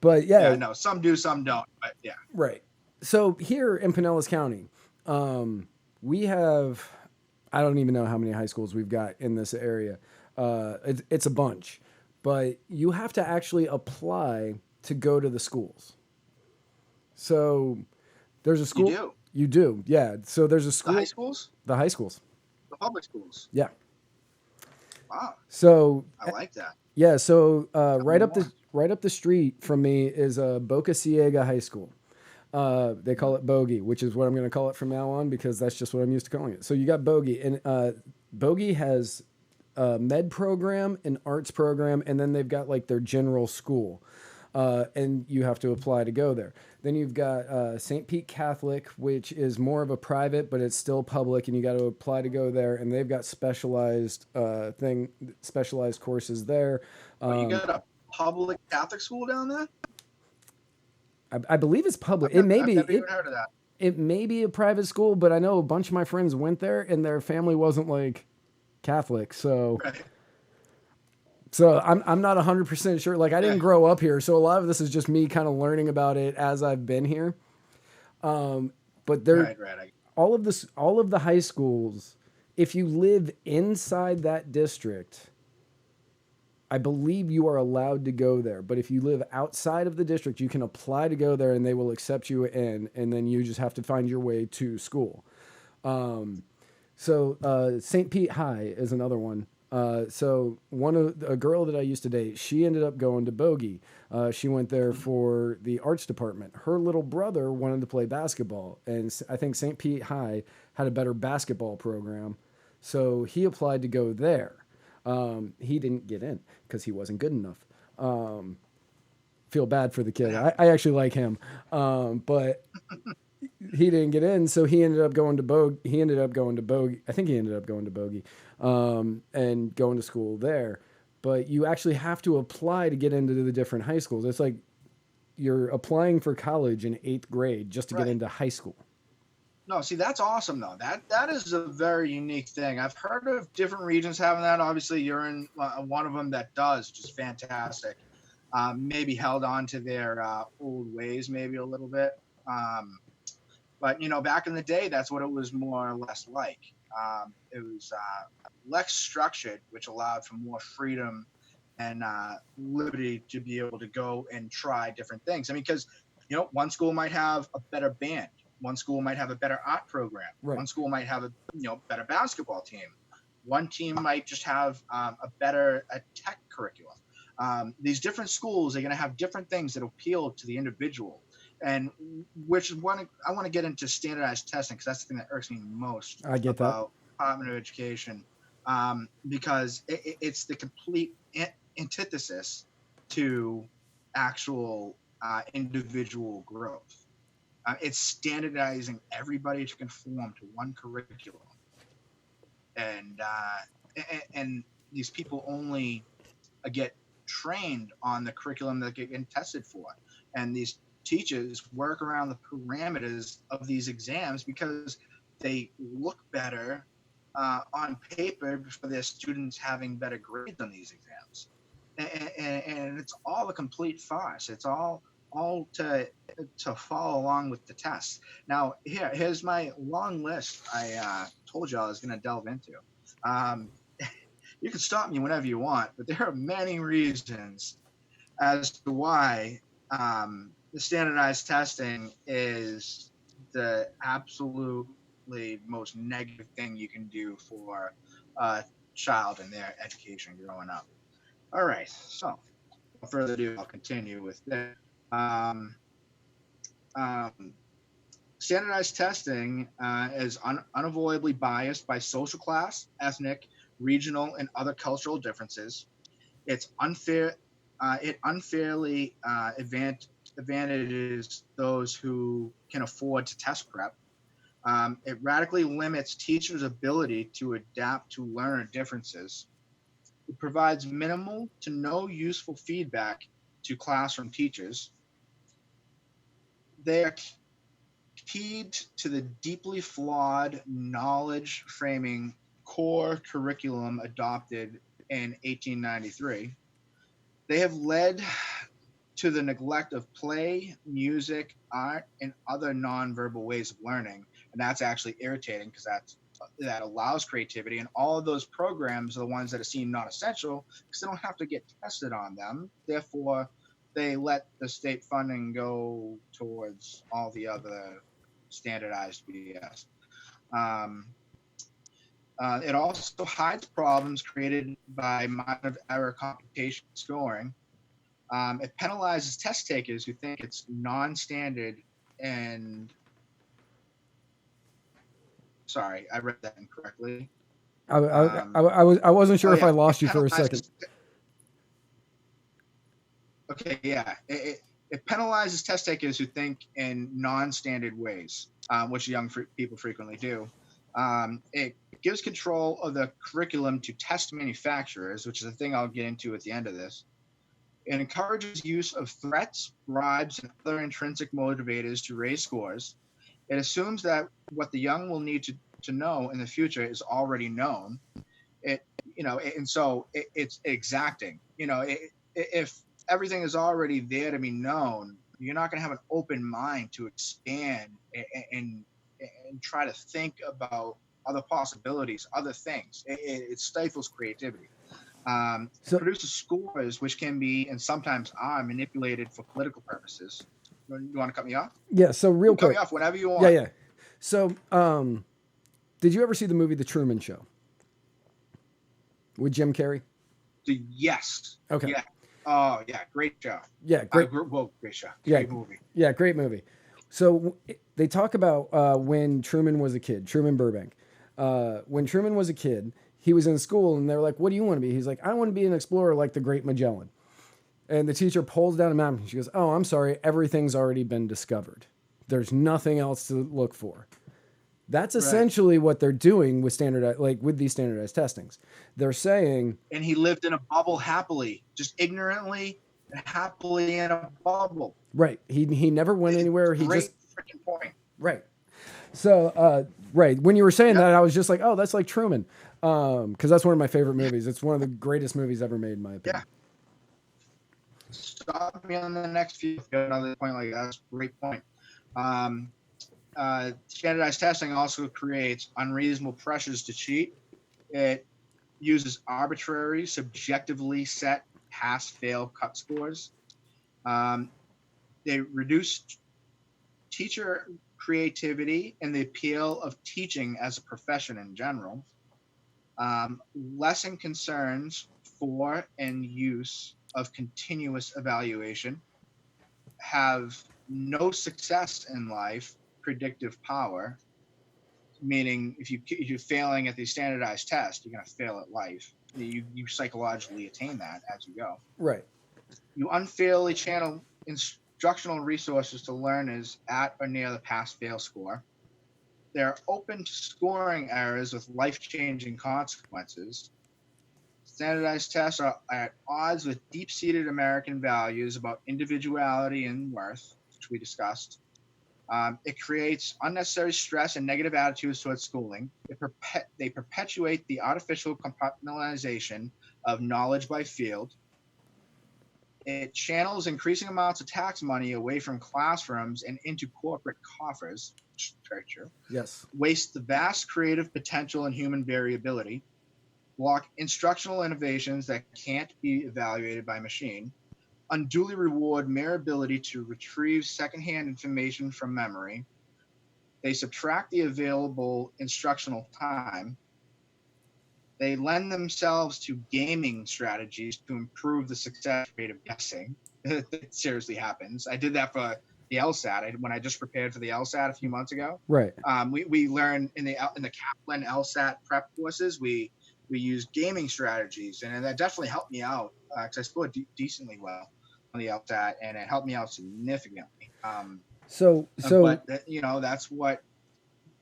but yeah, no, some do, some don't. But yeah, right. So here in Pinellas County, we have, I don't even know how many high schools we've got in this area. It's a bunch. But you have to actually apply to go to the schools. So there's a school. You do, yeah. So there's a school. The high schools? The high schools. The public schools? Yeah. Wow. So I like that. Yeah. So right up the street from me is Boca Ciega High School. They call it Bogey, which is what I'm going to call it from now on, because that's just what I'm used to calling it. So you got Bogey, and Bogey has med program, an arts program, and then they've got like their general school, and you have to apply to go there. Then you've got St. Pete Catholic, which is more of a private, but it's still public, and you got to apply to go there, and they've got specialized courses there. You got a public Catholic school down there? I believe it's public. I've never even heard of that. It may be a private school, but I know a bunch of my friends went there, and their family wasn't like Catholic, so right. So I'm not 100% sure. Like, I didn't grow up here, so a lot of this is just me kind of learning about it as I've been here. But there, all of the high schools, if you live inside that district, I believe you are allowed to go there. But if you live outside of the district, you can apply to go there, and they will accept you in, and then you just have to find your way to school. So St. Pete High is another one. So a girl that I used to date, she ended up going to Bogey. She went there for the arts department. Her little brother wanted to play basketball, and I think St. Pete High had a better basketball program, so he applied to go there. He didn't get in because he wasn't good enough. Feel bad for the kid. I actually like him, but he didn't get in, so he ended up going to Bogey. I think he ended up going to Bogey, and going to school there. But you actually have to apply to get into the different high schools. It's like you're applying for college in 8th grade just to get into high school. No, see, that's awesome, though. That is a very unique thing. I've heard of different regions having that. Obviously, you're in one of them that does, which is fantastic. Maybe held on to their old ways maybe a little bit. But, back in the day, that's what it was more or less like. It was less structured, which allowed for more freedom and liberty to be able to go and try different things. I mean, because, one school might have a better band. One school might have a better art program. Right. One school might have a better basketball team. One team might just have a better tech curriculum. These different schools are going to have different things that appeal to the individual. And which is one I want to get into standardized testing, because that's the thing that irks me most about Department of Education, because it's the complete antithesis to actual individual growth. It's standardizing everybody to conform to one curriculum, and these people only get trained on the curriculum that get tested for, and these teachers work around the parameters of these exams because they look better on paper for their students having better grades on these exams. And it's all a complete farce. It's all to follow along with the tests. Now, here's my long list I told you I was going to delve into. You can stop me whenever you want, but there are many reasons as to why the standardized testing is the absolutely most negative thing you can do for a child in their education growing up. All right, so without further ado, I'll continue with this. Standardized testing is unavoidably biased by social class, ethnic, regional, and other cultural differences. It's unfair. It unfairly advantages those who can afford to test prep. It radically limits teachers' ability to adapt to learner differences. It provides minimal to no useful feedback to classroom teachers. They are keyed to the deeply flawed knowledge framing core curriculum adopted in 1893. They have led to the neglect of play, music, art, and other nonverbal ways of learning. And that's actually irritating because that allows creativity. And all of those programs are the ones that are seen not essential because they don't have to get tested on them. Therefore, they let the state funding go towards all the other standardized BS. It also hides problems created by margin of error computation scoring. It penalizes test takers who think it's non-standard and sorry, I read that incorrectly. I wasn't sure if I lost you for a second. Okay, yeah. It penalizes test takers who think in non-standard ways, which young people frequently do. It gives control of the curriculum to test manufacturers, which is a thing I'll get into at the end of this. It encourages use of threats, bribes, and other intrinsic motivators to raise scores. It assumes that what the young will need to know in the future is already known. It's exacting. If everything is already there to be known, you're not going to have an open mind to expand and try to think about other possibilities, other things. It stifles creativity. So produces scores which can be and sometimes are manipulated for political purposes. You want to cut me off? Yeah. So real quick, cut me off whenever you want. Yeah. So, did you ever see the movie The Truman Show with Jim Carrey? Yes. Okay. Yeah. Oh yeah, great show. Yeah, great. Great show. Great movie. Yeah, great movie. So they talk about when Truman was a kid, Truman Burbank. When Truman was a kid, he was in school and they're like, "What do you want to be?" He's like, "I want to be an explorer like the Great Magellan." And the teacher pulls down a map and she goes, "Oh, I'm sorry, everything's already been discovered. There's nothing else to look for." That's essentially what they're doing with these standardized testings. They're saying, and he lived in a bubble happily, just ignorantly and happily in a bubble. Right. He never went anywhere. He just freaking point. Right. So right, when you were saying that, I was just like, oh, that's like Truman, because that's one of my favorite movies. It's one of the greatest movies ever made, in my opinion. Yeah. Stop me on the next few. Another point like that. That's a great point. Standardized testing also creates unreasonable pressures to cheat. It uses arbitrary, subjectively set pass-fail cut scores. They reduce teacher creativity and the appeal of teaching as a profession in general. Lessen concerns for and use of continuous evaluation. Have no success in life predictive power, meaning if you're failing at the standardized test, you're going to fail at life. You psychologically attain that as you go. Right. You unfairly channel instructional resources to learners at or near the pass-fail score. They're open to scoring errors with life-changing consequences. Standardized tests are at odds with deep-seated American values about individuality and worth. which we discussed. It creates unnecessary stress and negative attitudes towards schooling. They perpetuate the artificial compartmentalization of knowledge by field. It channels increasing amounts of tax money away from classrooms and into corporate coffers, which is very true. Yes. Wastes the vast creative potential and human variability. Block instructional innovations that can't be evaluated by machine. Unduly reward mere ability to retrieve secondhand information from memory. They subtract the available instructional time. They lend themselves to gaming strategies to improve the success rate of guessing. It seriously happens. I did that for the LSAT when I just prepared for the LSAT a few months ago. Right. We learned in the Kaplan LSAT prep courses, we used gaming strategies, and that definitely helped me out because I scored decently well on the LSAT, and it helped me out significantly. So but you know, that's what.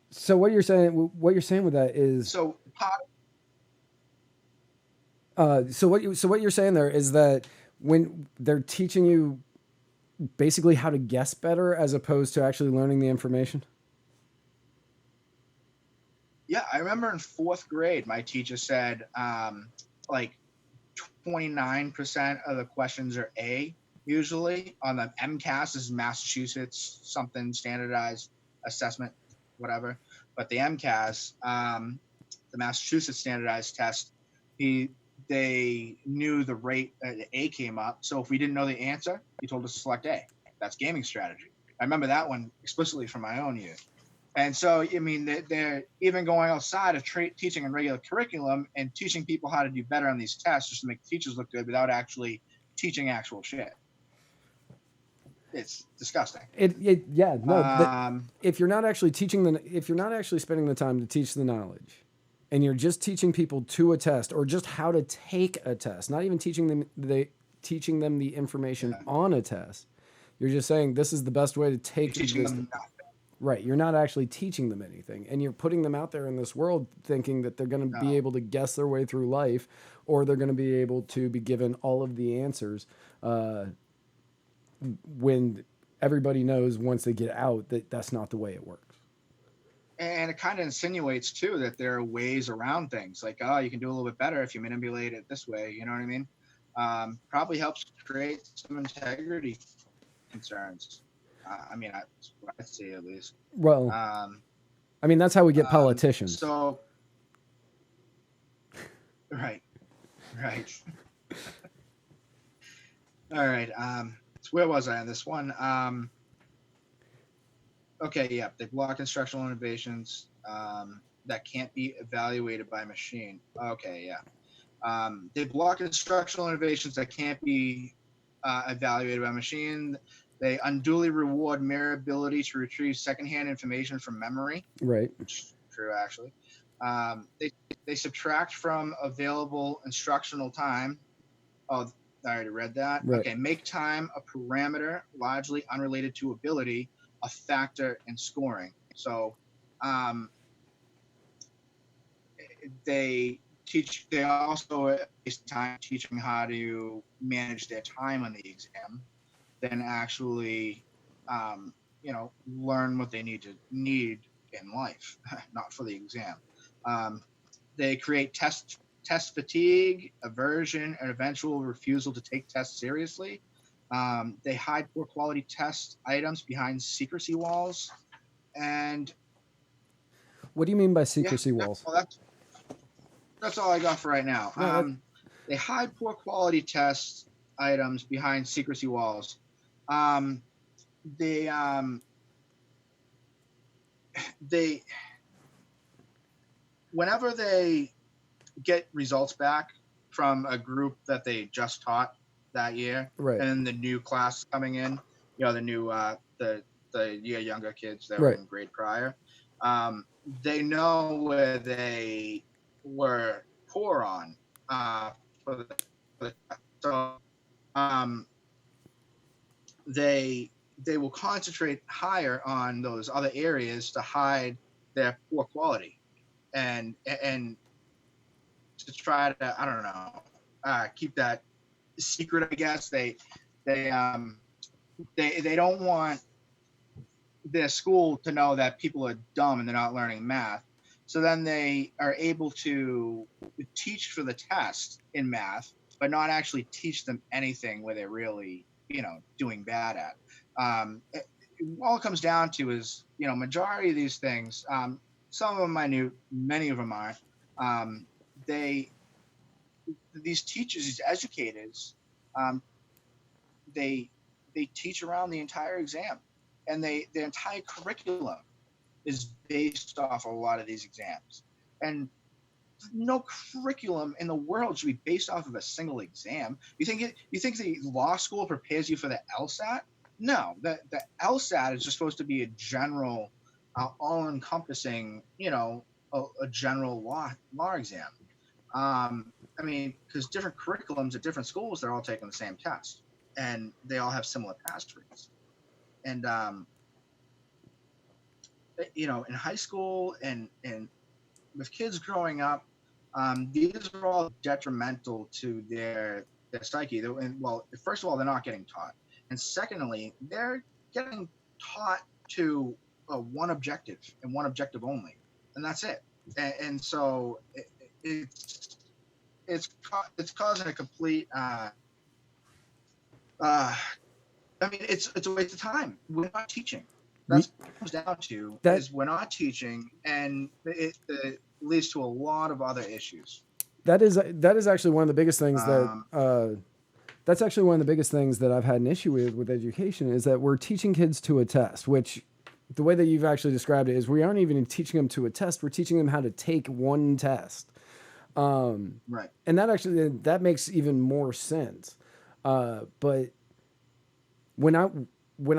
So what you're saying with that is So what you're saying there is that when they're teaching you basically how to guess better as opposed to actually learning the information. Yeah, I remember in 4th grade, my teacher said like 29% of the questions are A usually on the MCAS. This is Massachusetts something standardized assessment, whatever. But the MCAS, the Massachusetts standardized test, they knew the rate A came up. So if we didn't know the answer, he told us to select A. That's gaming strategy. I remember that one explicitly from my own youth. And so, I mean, they're even going outside of teaching in regular curriculum and teaching people how to do better on these tests just to make teachers look good without actually teaching actual shit. It's disgusting. If you're not actually if you're not actually spending the time to teach the knowledge, and you're just teaching people to a test or just how to take a test, not even teaching them the information on a test, you're just saying this is the best way to take teaching this. them nothing. Right. You're not actually teaching them anything, and you're putting them out there in this world thinking that they're going to be able to guess their way through life, or they're going to be able to be given all of the answers when everybody knows once they get out that that's not the way it works. And it kind of insinuates, too, that there are ways around things. Like, oh, you can do a little bit better if you manipulate it this way. You know what I mean? Probably helps create some integrity concerns. I mean, that's what I see at least. Well, I mean, that's how we get politicians. So, right. All right. So where was I on this one? Okay, yeah. They block instructional innovations that can't be evaluated by machine. Okay, yeah. They block instructional innovations that can't be evaluated by machine. They unduly reward mere ability to retrieve secondhand information from memory. Right. Which is true, actually. They subtract from available instructional time. Oh, I already read that. Right. Okay, make time a parameter largely unrelated to ability, a factor in scoring. So they also waste time teaching how to manage their time on the exam than actually, learn what they need in life, not for the exam. They create test fatigue, aversion, and eventual refusal to take tests seriously. They hide poor quality test items behind secrecy walls. And what do you mean by secrecy walls? That's all I got for right now. No, they hide poor quality test items behind secrecy walls. They whenever they get results back from a group that they just taught that year, right, and the new class coming in, the new the year younger kids that were in grade prior, they know where they were poor on they will concentrate higher on those other areas to hide their poor quality and to try to, I don't know, keep that secret, I guess. They they don't want their school to know that people are dumb and they're not learning math. So then they are able to teach for the test in math, but not actually teach them anything where they're really, doing bad at. All it comes down to is, majority of these things, some of them I knew, many of them aren't. They, these teachers, these educators, um, they they teach around the entire exam, and their entire curriculum is based off a lot of these exams. And no curriculum in the world should be based off of a single exam. You think the law school prepares you for the LSAT? No, the LSAT is just supposed to be a general, all-encompassing, a general law exam. I mean, because different curriculums at different schools, they're all taking the same test, and they all have similar pass rates. And in high school and with kids growing up, these are all detrimental to their psyche. And, well, first of all, they're not getting taught, and secondly, they're getting taught to one objective and one objective only, and that's it. And so it's it's causing a complete. Uh, I mean, it's a waste of time. We're not teaching. That's what it comes down to. That- Is we're not teaching, and it leads to a lot of other issues. That is actually one of the biggest things Um, that's actually one of the biggest things that I've had an issue with education is that we're teaching kids to a test, which the way that you've actually described it is we aren't even teaching them to a test. We're teaching them how to take one test. right. And that makes even more sense. But when I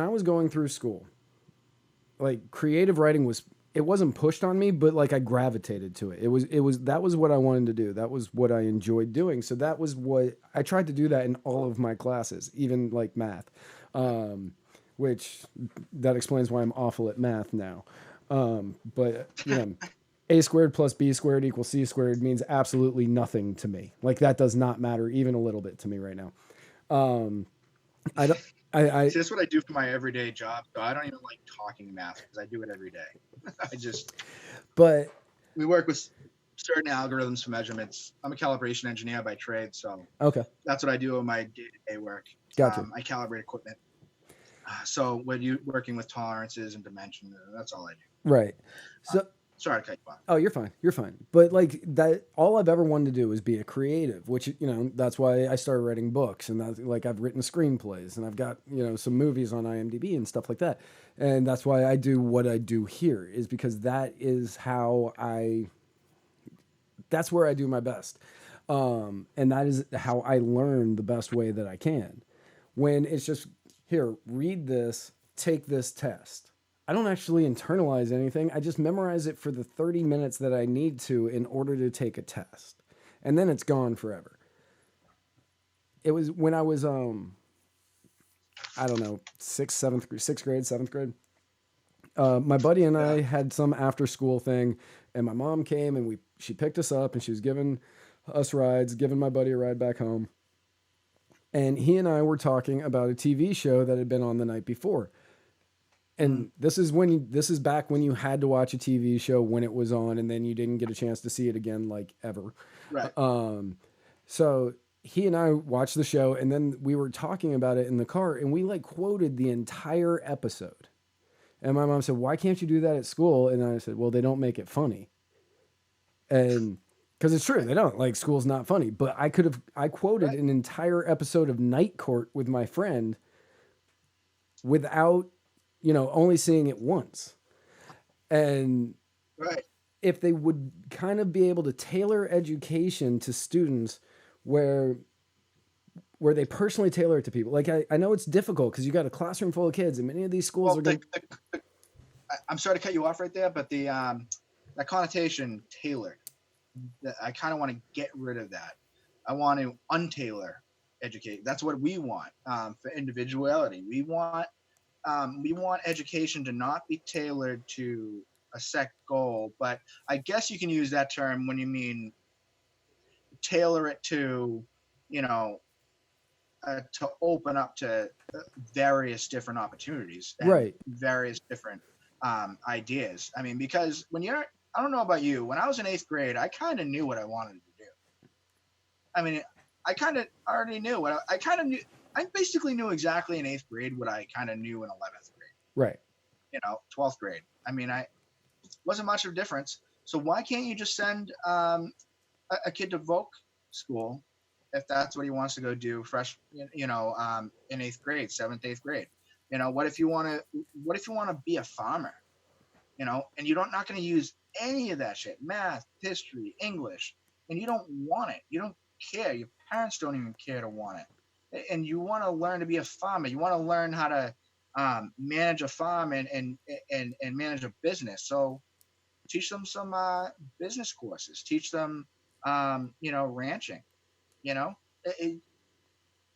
was going through school, like creative writing it wasn't pushed on me, but like I gravitated to it. That was what I wanted to do. That was what I enjoyed doing. So that was what I tried to do that in all of my classes, even like math, which that explains why I'm awful at math now. But a squared plus b squared equals c squared means absolutely nothing to me. Like that does not matter even a little bit to me right now. I don't. See, that's what I do for my everyday job. So I don't even like talking math because I do it every day. But We work with certain algorithms for measurements. I'm a calibration engineer by trade, so okay, that's what I do in my day-to-day work. gotcha. I calibrate equipment. So when you working with tolerances and dimensions, that's all I do. Right. So Sorry to cut you off. oh, you're fine. You're fine. But like that, all I've ever wanted to do is be a creative, which that's why I started writing books, and that's like I've written screenplays, and I've got some movies on IMDb and stuff like that, and that's why I do what I do here is because that's where I do my best, and that is how I learn the best way that I can. When it's just here, read this, take this test. I don't actually internalize anything. I just memorize it for the 30 minutes that I need to in order to take a test. And then it's gone forever. It was when I was, I don't know, sixth grade, seventh grade. My buddy and I had some after school thing, and my mom came and she picked us up and she was giving us rides, giving my buddy a ride back home. And he and I were talking about a TV show that had been on the night before. And this is back when you had to watch a TV show when it was on, and then you didn't get a chance to see it again, like ever. Right. So he and I watched the show, and then we were talking about it in the car, and we like quoted the entire episode. And my mom said, "Why can't you do that at school?" And I said, "Well, they don't make it funny." And because it's true, they don't. Like, school's not funny. But I quoted an entire episode of Night Court with my friend without only seeing it once. And Right. if they would kind of be able to tailor education to students where they personally tailor it to people. Like, I know it's difficult because you got a classroom full of kids, and many of these schools Well, are going I'm sorry to cut you off right there, but that connotation tailored, I kind of want to get rid of that. I want to untailor educate. That's what we want for individuality. We want education to not be tailored to a set goal, but I guess you can use that term when you mean tailor it to, to open up to various different opportunities and Right. various different ideas. I mean, because I don't know about you, when I was in 8th grade, I kind of knew what I wanted to do. I mean, I kind of already knew what I kind of knew. I basically knew exactly in 8th grade what I kind of knew in 11th grade, Right. 12th grade. I mean, I wasn't much of a difference. So why can't you just send a kid to voc school if that's what he wants to go do in 8th grade, 7th, 8th grade? What if you want to be a farmer, and you're not going to use any of that shit, math, history, English, and you don't want it. You don't care. Your parents don't even care to want it. And you want to learn to be a farmer. You want to learn how to manage a farm and manage a business. So teach them some business courses. Teach them, ranching.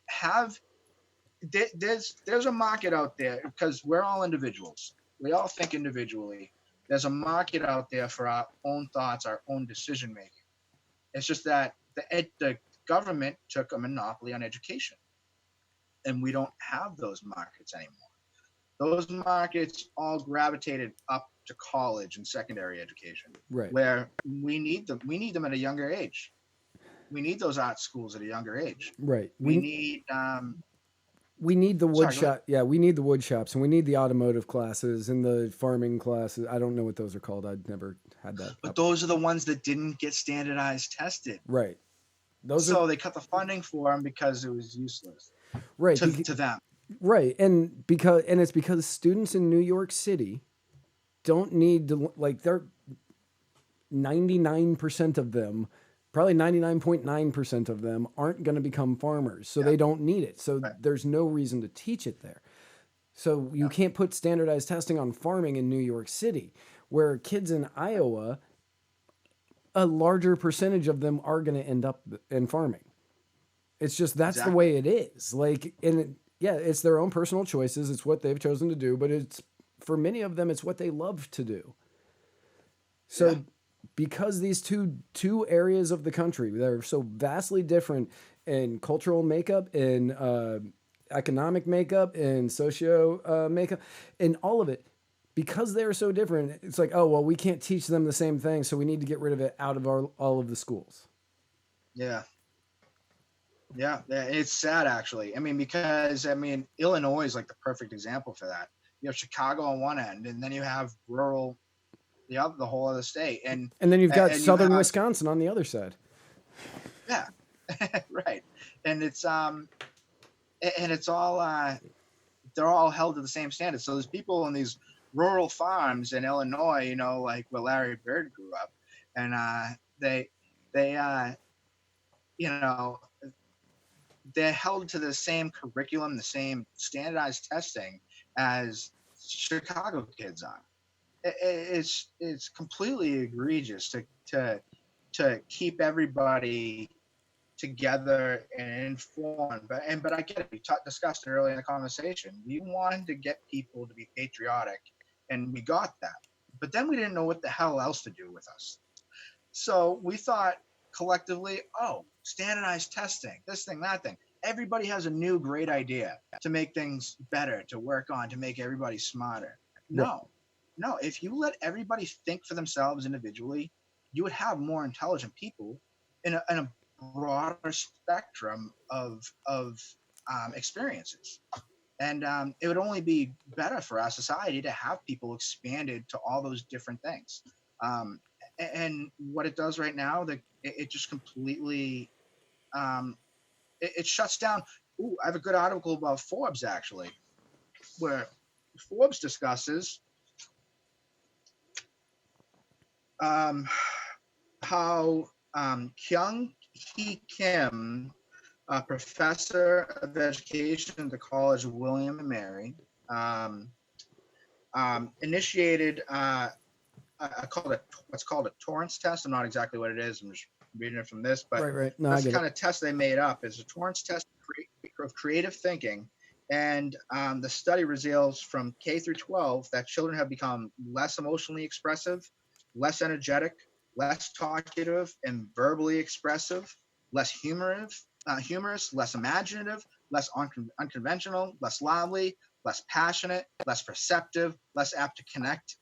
Have there's a market out there because we're all individuals. We all think individually. There's a market out there for our own thoughts, our own decision making. It's just that the government took a monopoly on education, and we don't have those markets anymore. Those markets all gravitated up to college and secondary education, Right. where we need them. We need them at a younger age. We need those art schools at a younger age. Right. We need we need the wood Sorry, go ahead. shop. Yeah, we need the wood shops, and we need the automotive classes and the farming classes. I don't know what those are called. I'd never had that. But those are the ones that didn't get standardized tested. Right. They cut the funding for them because it was useless. Right. To them. Right. And it's because students in New York City don't need to, like, they're 99% of them, probably 99.9% of them aren't going to become farmers. So they don't need it. So there's no reason to teach it there. So you can't put standardized testing on farming in New York City, where kids in Iowa, a larger percentage of them are going to end up in farming. It's just, that's the way it is. Like, it's their own personal choices. It's what they've chosen to do, but for many of them, it's what they love to do. So because these two areas of the country, they're so vastly different in cultural makeup, in economic makeup, in socio makeup, in all of it, because they're so different, it's like, oh, well, we can't teach them the same thing, so we need to get rid of it out of all of the schools. Yeah, it's sad, actually. I mean, because Illinois is like the perfect example for that. You have Chicago on one end, and then you have rural, the whole other state, and then you've got southern Wisconsin on the other side. Yeah, right. And it's all they're all held to the same standards. So there's people in these rural farms in Illinois, like where Larry Bird grew up, and they're held to the same curriculum, the same standardized testing as Chicago kids are. It's completely egregious to keep everybody together and informed. But I get it. We discussed it earlier in the conversation. We wanted to get people to be patriotic, and we got that. But then we didn't know what the hell else to do with us. So we thought collectively, standardized testing, this thing, that thing. Everybody has a new great idea to make things better, to work on, to make everybody smarter. No. If you let everybody think for themselves individually, you would have more intelligent people in a broader spectrum of experiences. And it would only be better for our society to have people expanded to all those different things. And what it does right now, it just completely, it shuts down. Ooh, I have a good article about Forbes, actually, where Forbes discusses how Kyung Hee Kim, a professor of education at the College of William and Mary, initiated what's called a Torrance test. I'm not exactly what it is. I'm just reading it from this, but right. No, that's the kind of test they made up. Is a Torrance test of creative thinking. And the study reveals from K through 12 that children have become less emotionally expressive, less energetic, less talkative and verbally expressive, less humorous, less imaginative, unconventional, less lively, less passionate, less perceptive, less apt to connect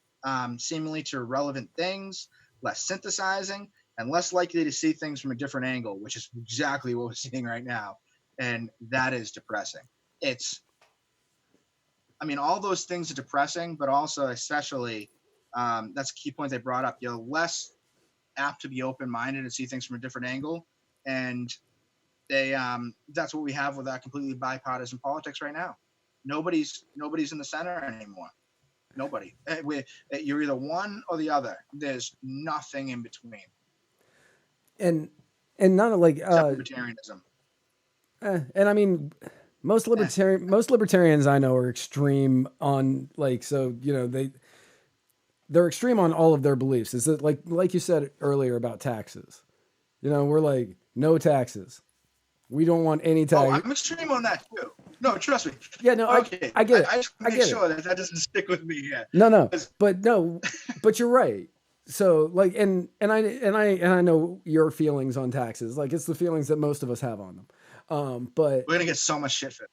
seemingly to relevant things, less synthesizing, and less likely to see things from a different angle, which is exactly what we're seeing right now. And that is depressing. All those things are depressing, but also especially, that's a key point they brought up. You're less apt to be open-minded and see things from a different angle. And that's what we have with that completely bipartisan politics right now. Nobody's in the center anymore. Nobody. You're either one or the other. There's nothing in between. And not like Except libertarianism. And I mean, most libertarians I know are extreme on they're extreme on all of their beliefs. Is that like you said earlier about taxes? We're like, no taxes. We don't want any tax. Oh, I'm extreme on that too. No, trust me. Yeah, no, okay. I get it. I just want to make sure that doesn't stick with me yet. No, but you're right. So and I know your feelings on taxes. Like, it's the feelings that most of us have on them. But we're gonna get so much shit for it.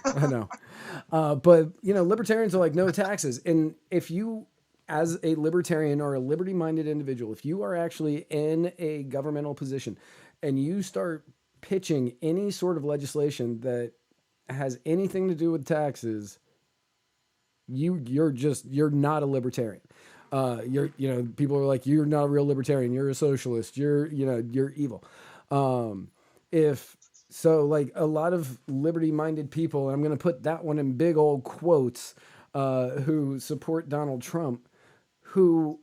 I know. But libertarians are like, no taxes. And if you, as a libertarian or a liberty-minded individual, if you are actually in a governmental position and you start pitching any sort of legislation that has anything to do with taxes, you're not a libertarian. People are like, you're not a real libertarian. You're a socialist. You're evil. Like a lot of liberty-minded people, and I'm going to put that one in big old quotes, who support Donald Trump, who,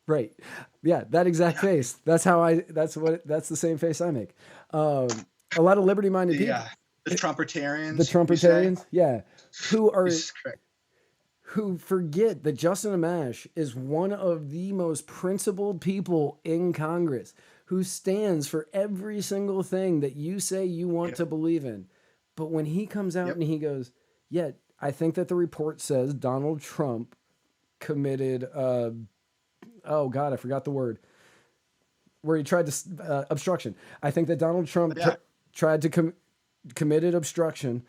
right. Yeah. That exact face. That's the same face I make. A lot of liberty-minded people. The Trumpetarians. The Trumpetarians. Yeah. Who forget that Justin Amash is one of the most principled people in Congress, who stands for every single thing that you say you want to believe in. But when he comes out and he goes, yeah, I think that the report says Donald Trump committed, I forgot the word, where he tried to, obstruction. I think that Donald Trump tried to committed obstruction.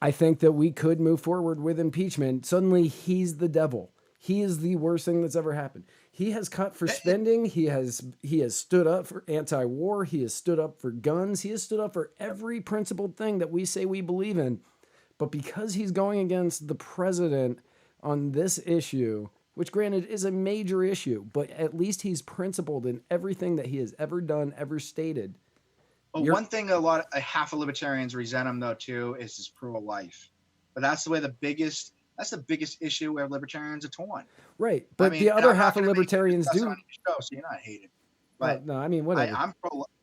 I think that we could move forward with impeachment. Suddenly he's the devil. He is the worst thing that's ever happened. He has cut for spending. He has stood up for anti-war. He has stood up for guns. He has stood up for every principled thing that we say we believe in. But because he's going against the president on this issue, which granted is a major issue, but at least he's principled in everything that he has ever done, ever stated. Well, one thing half of libertarians resent him though too is his pro-life. But that's the biggest issue where libertarians are torn. Right. But the other half of libertarians do. So you're not hated. But no, I mean, whatever.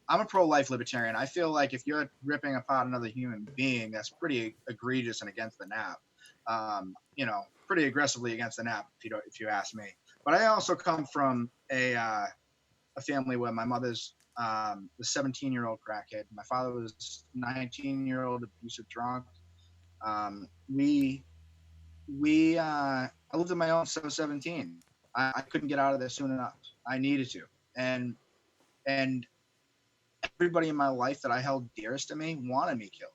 I'm a pro-life libertarian. I feel like if you're ripping apart another human being, that's pretty egregious and against the NAP. Pretty aggressively against the NAP, if you ask me. But I also come from a family where my mother's the 17-year-old crackhead. My father was 19-year-old abusive drunk. I lived on my own since I was 17. I couldn't get out of there soon enough. I needed to. And everybody in my life that I held dearest to me wanted me killed.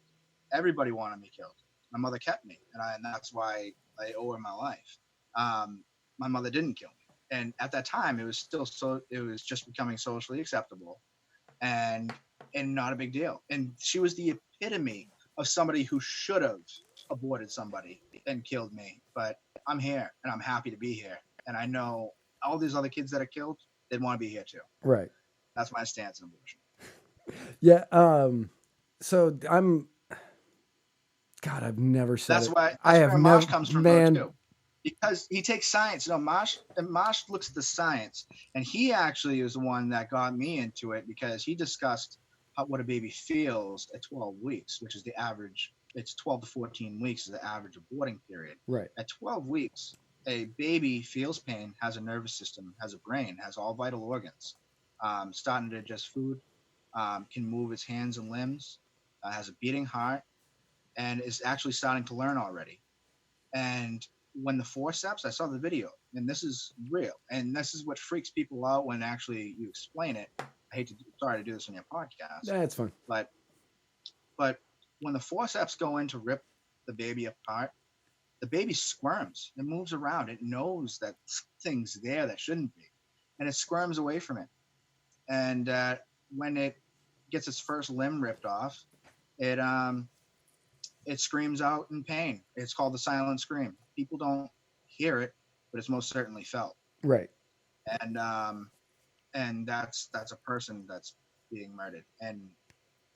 Everybody wanted me killed. My mother kept me, and that's why I owe her my life. My mother didn't kill me. And at that time, it was just becoming socially acceptable and not a big deal. And she was the epitome of somebody who should have aborted somebody and killed me. But I'm here, and I'm happy to be here. And I know all these other kids that are killed, they'd want to be here too. Right. That's my stance on abortion. Yeah. So I've never said that's it. Why I have where never, Mosh comes from man. Too. Because he takes science. Mosh looks at the science, and he actually is the one that got me into it because he discussed what a baby feels at 12 weeks, which is the average. It's 12 to 14 weeks is the average aborting period. Right. At 12 weeks, a baby feels pain, has a nervous system, has a brain, has all vital organs, starting to digest food, can move its hands and limbs, has a beating heart, and is actually starting to learn already. And when the forceps, I saw the video, and this is real, and this is what freaks people out when actually you explain it. Sorry to do this on your podcast. That's fine. But But when the forceps go in to rip the baby apart, the baby squirms. It moves around. It knows that something's there that shouldn't be, and it squirms away from it. And when it gets its first limb ripped off, it screams out in pain. It's called the silent scream. People don't hear it, but it's most certainly felt. Right. And that's a person that's being murdered. And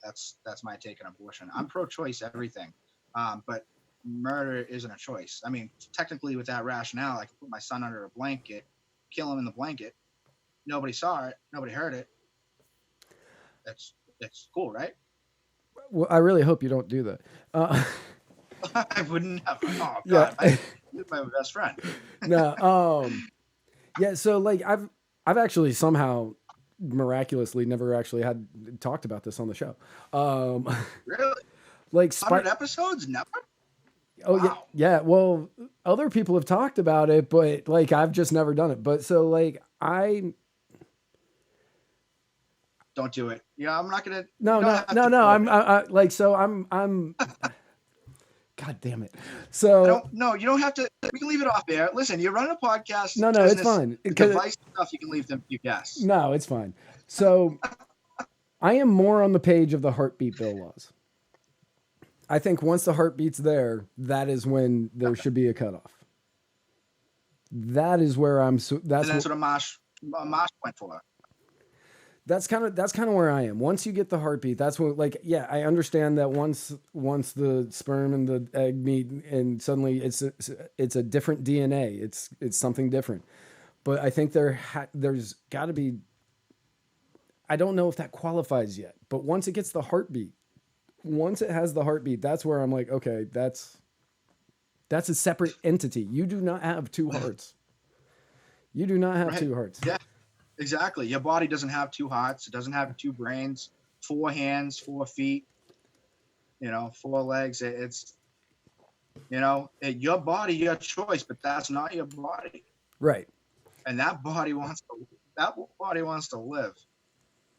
that's my take on abortion. I'm pro-choice everything, but murder isn't a choice. I mean, technically, with that rationale, I could put my son under a blanket, kill him in the blanket. Nobody saw it. Nobody heard it. That's cool, right? Well, I really hope you don't do that. I wouldn't have. Oh Yeah. God, you're my best friend. No. Yeah. So like I've actually somehow miraculously never actually had talked about this on the show. Really? Like 100 episodes? Never. Oh Wow. yeah. Well, other people have talked about it, but like I've just never done it. But so like Don't do it. Yeah, I'm not gonna. no. I'm like, so I'm God damn it. So No, you don't have to. We can leave it off there. Listen, you're running a podcast. No, it's fine. Device stuff you can leave them. You guess. No, it's fine. So I am more on the page of the heartbeat bill laws. I think once the heartbeat's there, that is when there should be a cutoff. That is where I'm. That's what a mosh went for. That's kind of where I am. Once you get the heartbeat, that's when, like, yeah, I understand that once the sperm and the egg meet, and suddenly it's a different DNA. It's something different. But I think there's got to be. I don't know if that qualifies yet, but once it gets the heartbeat, once it has the heartbeat, that's where I'm like, okay, that's a separate entity. You do not have two hearts. You do not have two hearts. Yeah. Exactly. Your body doesn't have two hearts. It doesn't have two brains, 4 hands, 4 feet, 4 legs. It's, your body, your choice, but that's not your body. Right. And that body wants to live.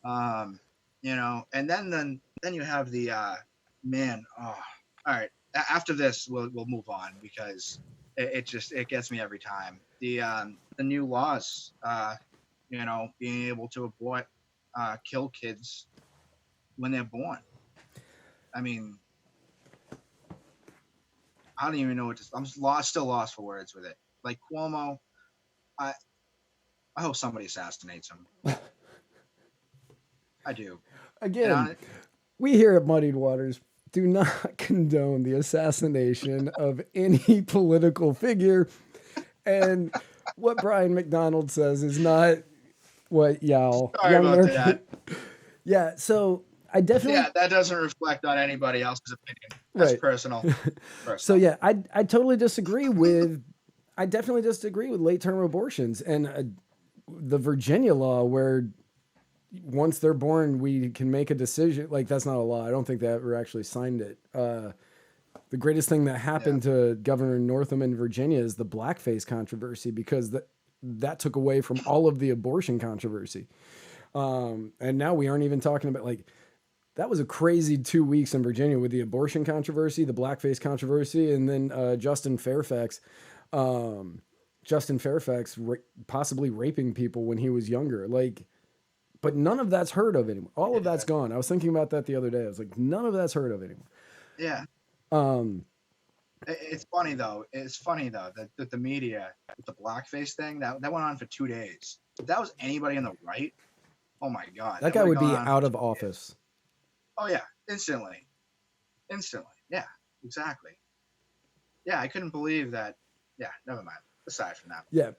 And then you have the, man. Oh, all right. After this, we'll move on because it gets me every time. The new laws, being able to abort, kill kids when they're born. I mean, I don't even know what to. I'm still lost for words with it. Like Cuomo, I hope somebody assassinates him. I do. Again, we here at Muddied Waters do not condone the assassination of any political figure, and what Brian MacDonald says is not what y'all. Sorry about that. Yeah, so I definitely. Yeah, that doesn't reflect on anybody else's opinion. That's right. Personal. So yeah, I totally disagree with. I definitely disagree with late-term abortions and the Virginia law where once they're born we can make a decision. Like that's not a law. I don't think they ever actually signed it. The greatest thing that happened to Governor Northam in Virginia is the blackface controversy because that took away from all of the abortion controversy. And now we aren't even talking about like, that was a crazy 2 weeks in Virginia with the abortion controversy, the blackface controversy, and then Justin Fairfax possibly raping people when he was younger. Like, but none of that's heard of anymore. All of that's gone. I was thinking about that the other day. I was like, none of that's heard of anymore. Yeah. It's funny though that the media with the blackface thing that went on for 2 days. If that was anybody on the right, oh my God, that guy would be out of office. Days. Oh yeah, instantly. Yeah, exactly. Yeah, I couldn't believe that. Yeah, never mind. Aside from that. Yeah.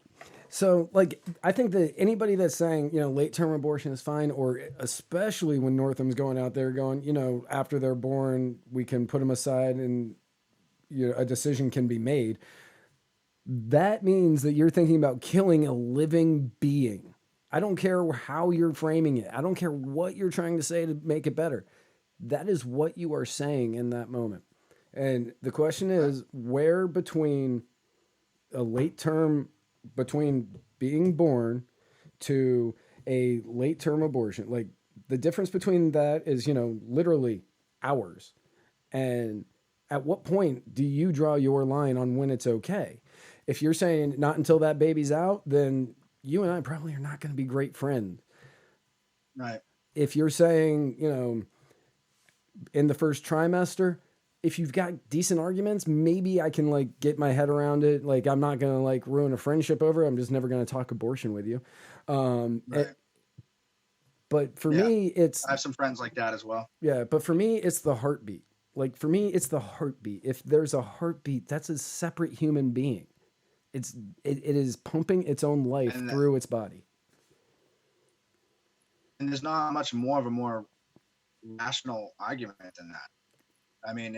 So like, I think that anybody that's saying, late-term abortion is fine, or especially when Northam's going out there going, after they're born, we can put them aside and a decision can be made. That means that you're thinking about killing a living being. I don't care how you're framing it. I don't care what you're trying to say to make it better. That is what you are saying in that moment. And the question is, where between being born to a late-term abortion, like the difference between that is, literally hours. And at what point do you draw your line on when it's okay? If you're saying not until that baby's out, then you and I probably are not going to be great friends. Right. If you're saying, you know, in the first trimester, if you've got decent arguments, maybe I can like get my head around it. Like, I'm not going to like ruin a friendship over it. I'm just never going to talk abortion with you. Right. But for Yeah. me, it's, I have some friends like that as well. yeah, but for me, it's the heartbeat. Like, for me, it's the heartbeat. If there's a heartbeat, that's a separate human being. It is pumping its own life And through its body. and there's not much more of a more rational argument than that. I mean,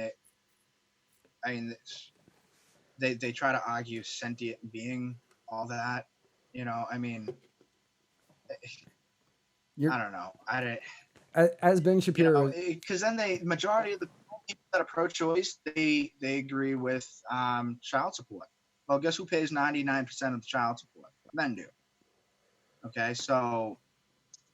they try to argue sentient being, all that, you know. I mean, I don't know. As Ben Shapiro, Because then majority of the people that are pro-choice, they agree with child support. Well, guess who pays 99% of the child support? Men do. Okay, so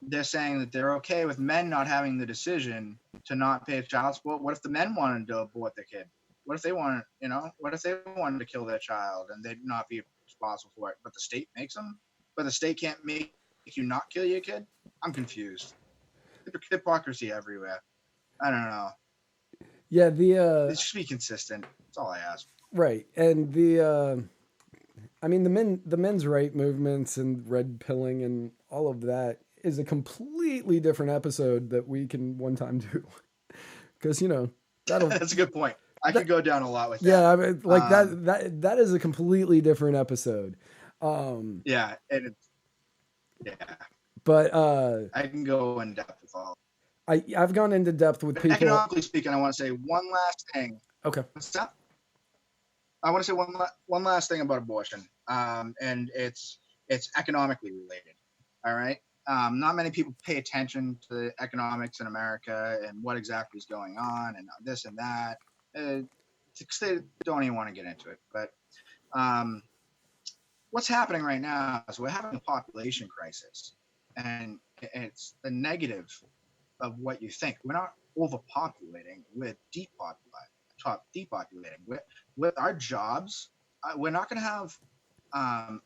they're saying that they're okay with men not having the decision to not pay child support. What if the men wanted to abort their kid? What if they wanted, what if they wanted to kill their child and they'd not be responsible for it? But the state makes them? But the state can't make you not kill your kid? I'm confused. Hypocrisy everywhere. I don't know. yeah, It should be consistent. That's all I ask. right. And I mean, the men's right movements and red pilling and all of that is a completely different episode that we can one time do. Because, That's a good point. I could go down a lot with that. Yeah, I mean, like that is a completely different episode. Yeah, and yeah. But I can go in depth with all. I've gone into depth with people. Economically speaking, I want to say one last thing. Okay. What's that? I want to say one last thing about abortion, and it's economically related. All right. Not many people pay attention to the economics in America and what exactly is going on and this and that. They don't even want to get into it. But what's happening right now is we're having a population crisis, and it's the negative of what you think. We're not overpopulating; we're depopulating. With our jobs, we're not going to have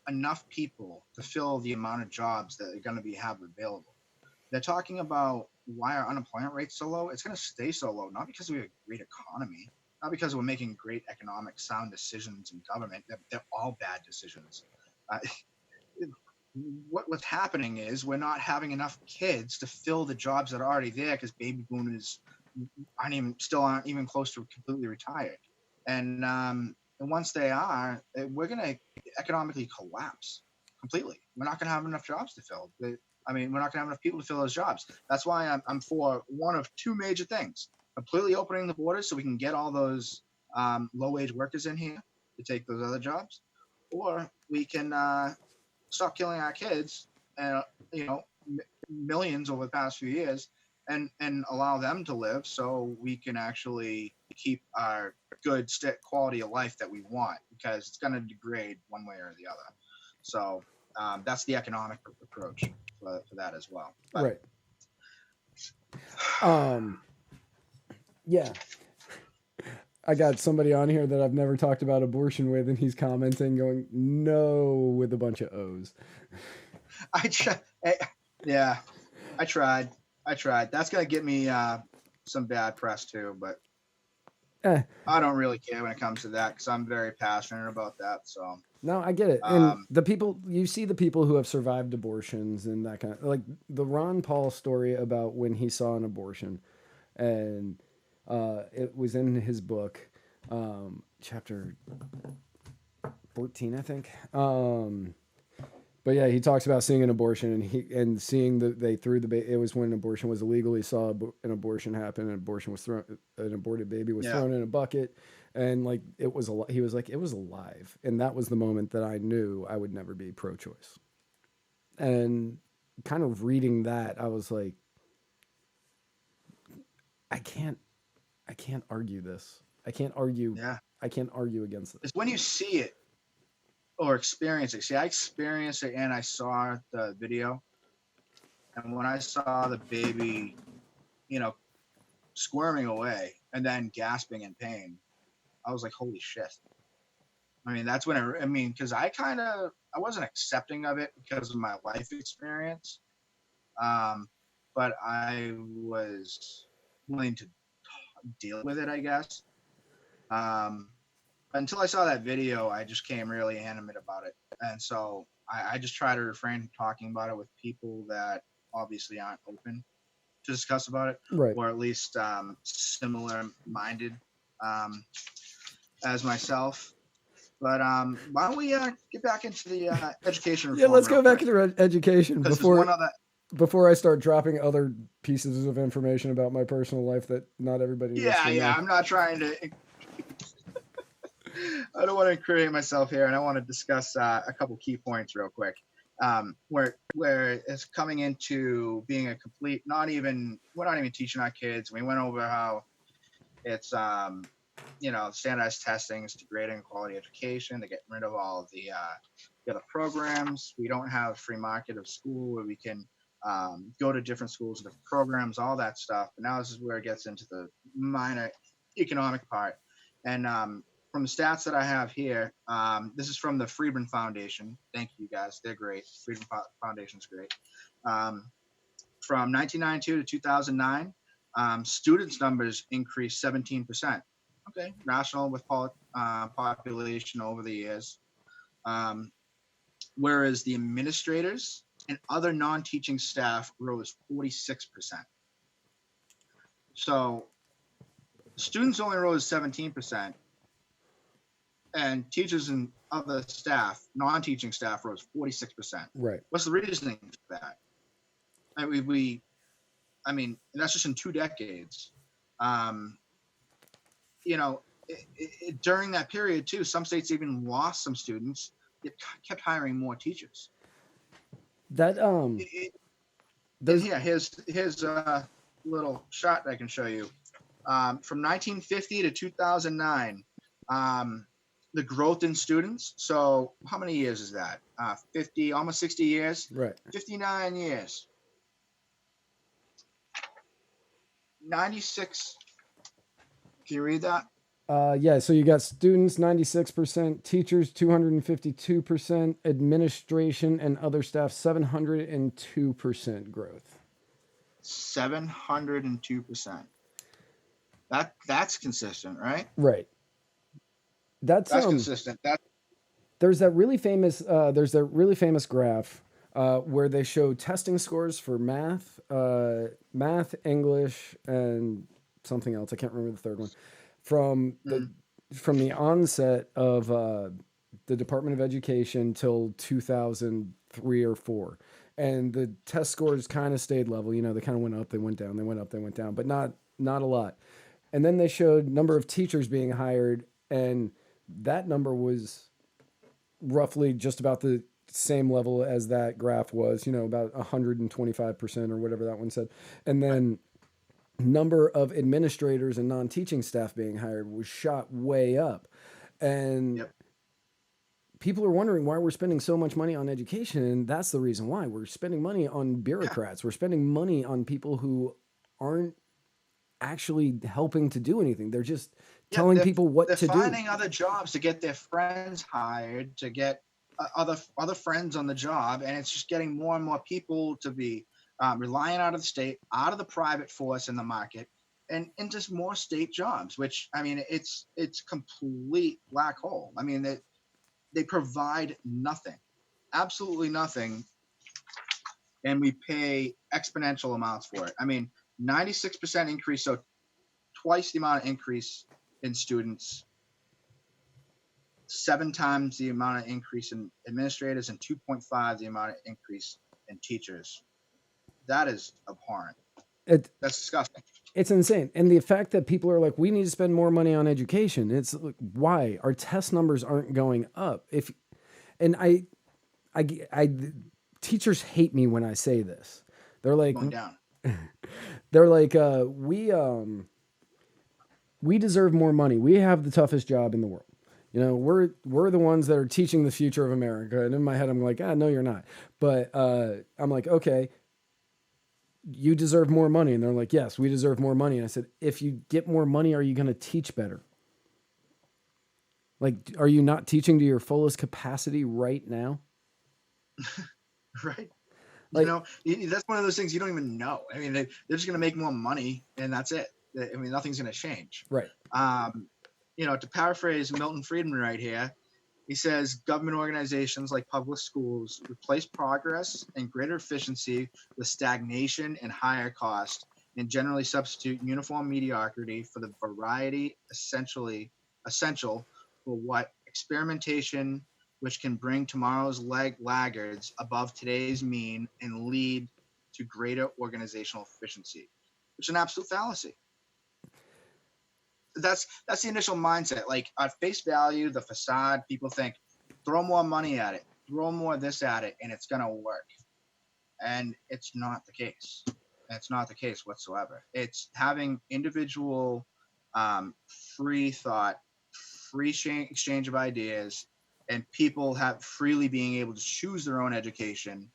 enough people to fill the amount of jobs that are going to have available. They're talking about why our unemployment rate's so low. It's going to stay so low, not because we have a great economy, not because we're making great economic sound decisions in government. They're all bad decisions. What's happening is we're not having enough kids to fill the jobs that are already there because baby boomers aren't even close to completely retired. And once they are, we're going to economically collapse completely. We're not going to have enough jobs to fill. We're not going to have enough people to fill those jobs. That's why I'm for one of two major things: completely opening the borders so we can get all those low-wage workers in here to take those other jobs, or we can stop killing our kids, and millions over the past few years, and allow them to live so we can actually keep our good quality of life that we want, because it's going to degrade one way or the other. So that's the economic approach for that as well. But, right. Yeah. I got somebody on here that I've never talked about abortion with, and he's commenting going, "No," with a bunch of O's. I tried. That's going to get me some bad press too, but I don't really care when it comes to that because I'm very passionate about that. So no, I get it. And the people, you see the people who have survived abortions and that kind of, like the Ron Paul story about when he saw an abortion, and it was in his book, chapter 14, I think. But yeah, he talks about seeing an abortion and seeing that they threw the baby. It was when abortion was illegal. He saw an abortion happen. An aborted baby was thrown in a bucket, and like he was like, it was alive, and that was the moment that I knew I would never be pro-choice. And kind of reading that, I was like, I can't argue this. I can't argue. Yeah. I can't argue against it. It's when you see it or experience it. See, I experienced it and I saw the video. And when I saw the baby, squirming away and then gasping in pain. I was like, holy shit. I mean, that's when because I wasn't accepting of it because of my life experience. But I was willing to deal with it, I guess. Until I saw that video, I just came really animate about it. And so I just try to refrain from talking about it with people that obviously aren't open to discuss about it, Right. or at least similar minded as myself. But why don't we get back into the education reform? Yeah, let's go back into education before I start dropping other pieces of information about my personal life that not everybody needs to know. I'm not trying to. I don't want to create myself here, and I want to discuss a couple key points real quick. Where it's coming into being a complete, we're not even teaching our kids. We went over how it's standardized testing is degrading quality education. They're getting rid of all of the other programs. We don't have a free market of school where we can go to different schools, different programs, all that stuff. But now this is where it gets into the minor economic part. And from the stats that I have here, this is from the Friedman Foundation. Thank you guys. They're great. Friedman Foundation's great. From 1992 to 2009, students numbers increased 17%. Okay, national with population over the years. Whereas the administrators and other non-teaching staff rose 46%. So students only rose 17%, and teachers and other staff, non-teaching staff, rose 46%. Right. What's the reasoning for that? I mean, that's just in 2 decades. During that period too, some states even lost some students. It kept hiring more teachers. That here's a little shot that I can show you. From 1950 to 2009, the growth in students. So how many years is that? 50, almost 60 years. Right. 59 years. 96. Can you read that? Yeah, so you got students 96%, teachers 252%, administration and other staff 702% growth. 702%. That's consistent, right? Right. That's consistent. There's that really famous graph where they show testing scores for math, English, and something else. I can't remember the third one. From the onset of the Department of Education till 2003 or 4, and the test scores kind of stayed level. They kind of went up, they went down, they went up, they went down, but not a lot. And then they showed number of teachers being hired, and that number was roughly just about the same level as that graph was. About 125% or whatever that one said, and then number of administrators and non-teaching staff being hired was shot way up. And people are wondering why we're spending so much money on education. And that's the reason why. We're spending money on bureaucrats. We're spending money on people who aren't actually helping to do anything. They're just telling people what to do. They're finding other jobs to get their friends hired, to get other friends on the job. And it's just getting more and more people to be relying out of the state, out of the private force in the market, and just more state jobs, which, I mean, it's complete black hole. I mean, they provide nothing, absolutely nothing, and we pay exponential amounts for it. I mean, 96% increase, so twice the amount of increase in students, 7 times the amount of increase in administrators, and 2.5 the amount of increase in teachers. That is abhorrent. That's disgusting. It's insane. And the fact that people are like, we need to spend more money on education. It's like, why? Our test numbers aren't going up. Teachers hate me when I say this. They're like, going down. They're like, we deserve more money. We have the toughest job in the world. We're the ones that are teaching the future of America. And in my head, I'm like, no, you're not. But I'm like, okay, you deserve more money. And they're like, yes, we deserve more money. And I said, if you get more money, are you going to teach better? Like, are you not teaching to your fullest capacity right now? Right. Like, That's one of those things you don't even know. I mean, they're just going to make more money and that's it. I mean, nothing's going to change. right. To paraphrase Milton Friedman right here, he says government organizations like public schools replace progress and greater efficiency with stagnation and higher cost, and generally substitute uniform mediocrity for the variety essential for what experimentation, which can bring tomorrow's laggards above today's mean and lead to greater organizational efficiency, which is an absolute fallacy. That's the initial mindset. Like at face value, the facade, people think throw more money at it, throw more this at it, and it's gonna work. And it's not the case. It's not the case whatsoever. It's having individual free thought, free exchange of ideas, and people have freely being able to choose their own education,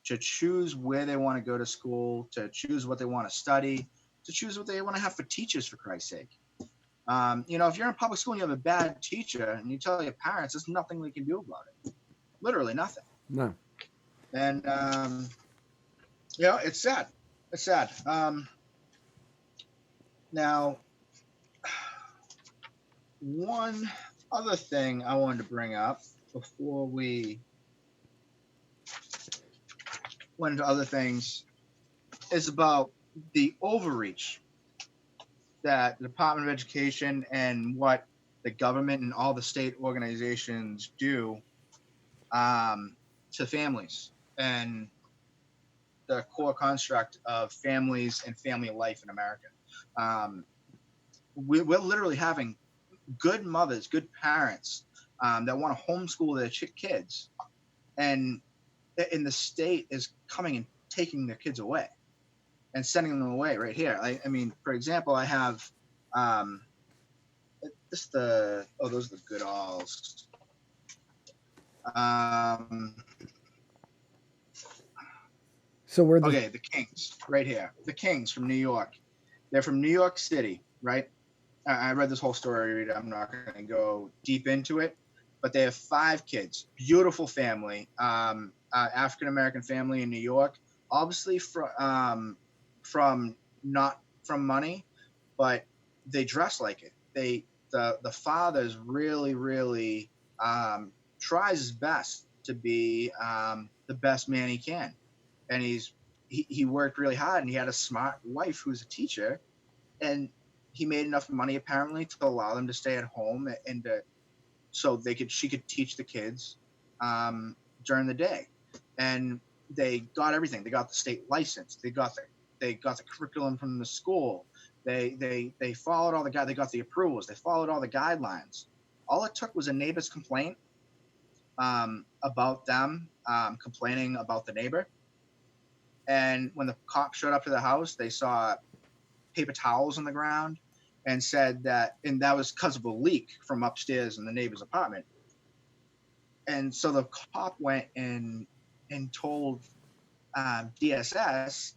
to choose where they want to go to school, to choose what they want to study, to choose what they want to have for teachers, for Christ's sake. If you're in public school and you have a bad teacher and you tell your parents, there's nothing they can do about it. Literally nothing. No. And, it's sad. It's sad. Now, one other thing I wanted to bring up before we went into other things is about the overreach that the Department of Education and what the government and all the state organizations do to families and the core construct of families and family life in America. We're literally having good mothers, good parents that want to homeschool their kids, and the state is coming and taking their kids away and sending them away right here. I mean, for example, I have those are the good alls. So we're the Kings right here. The Kings from New York. They're from New York City, right? I read this whole story. I'm not going to go deep into it, but they have 5 kids. Beautiful family, African American family in New York. Obviously from not from money, but they dress like it. The father's really tries his best to be the best man he can, and he worked really hard, and he had a smart wife who's a teacher, and he made enough money apparently to allow them to stay at home and so she could teach the kids during the day, and they got everything. They got the state license. They got the curriculum from the school. They followed all they got the approvals. They followed all the guidelines. All it took was a neighbor's complaint about them complaining about the neighbor. And when the cops showed up to the house, they saw paper towels on the ground and said and that was because of a leak from upstairs in the neighbor's apartment. And so the cop went and told DSS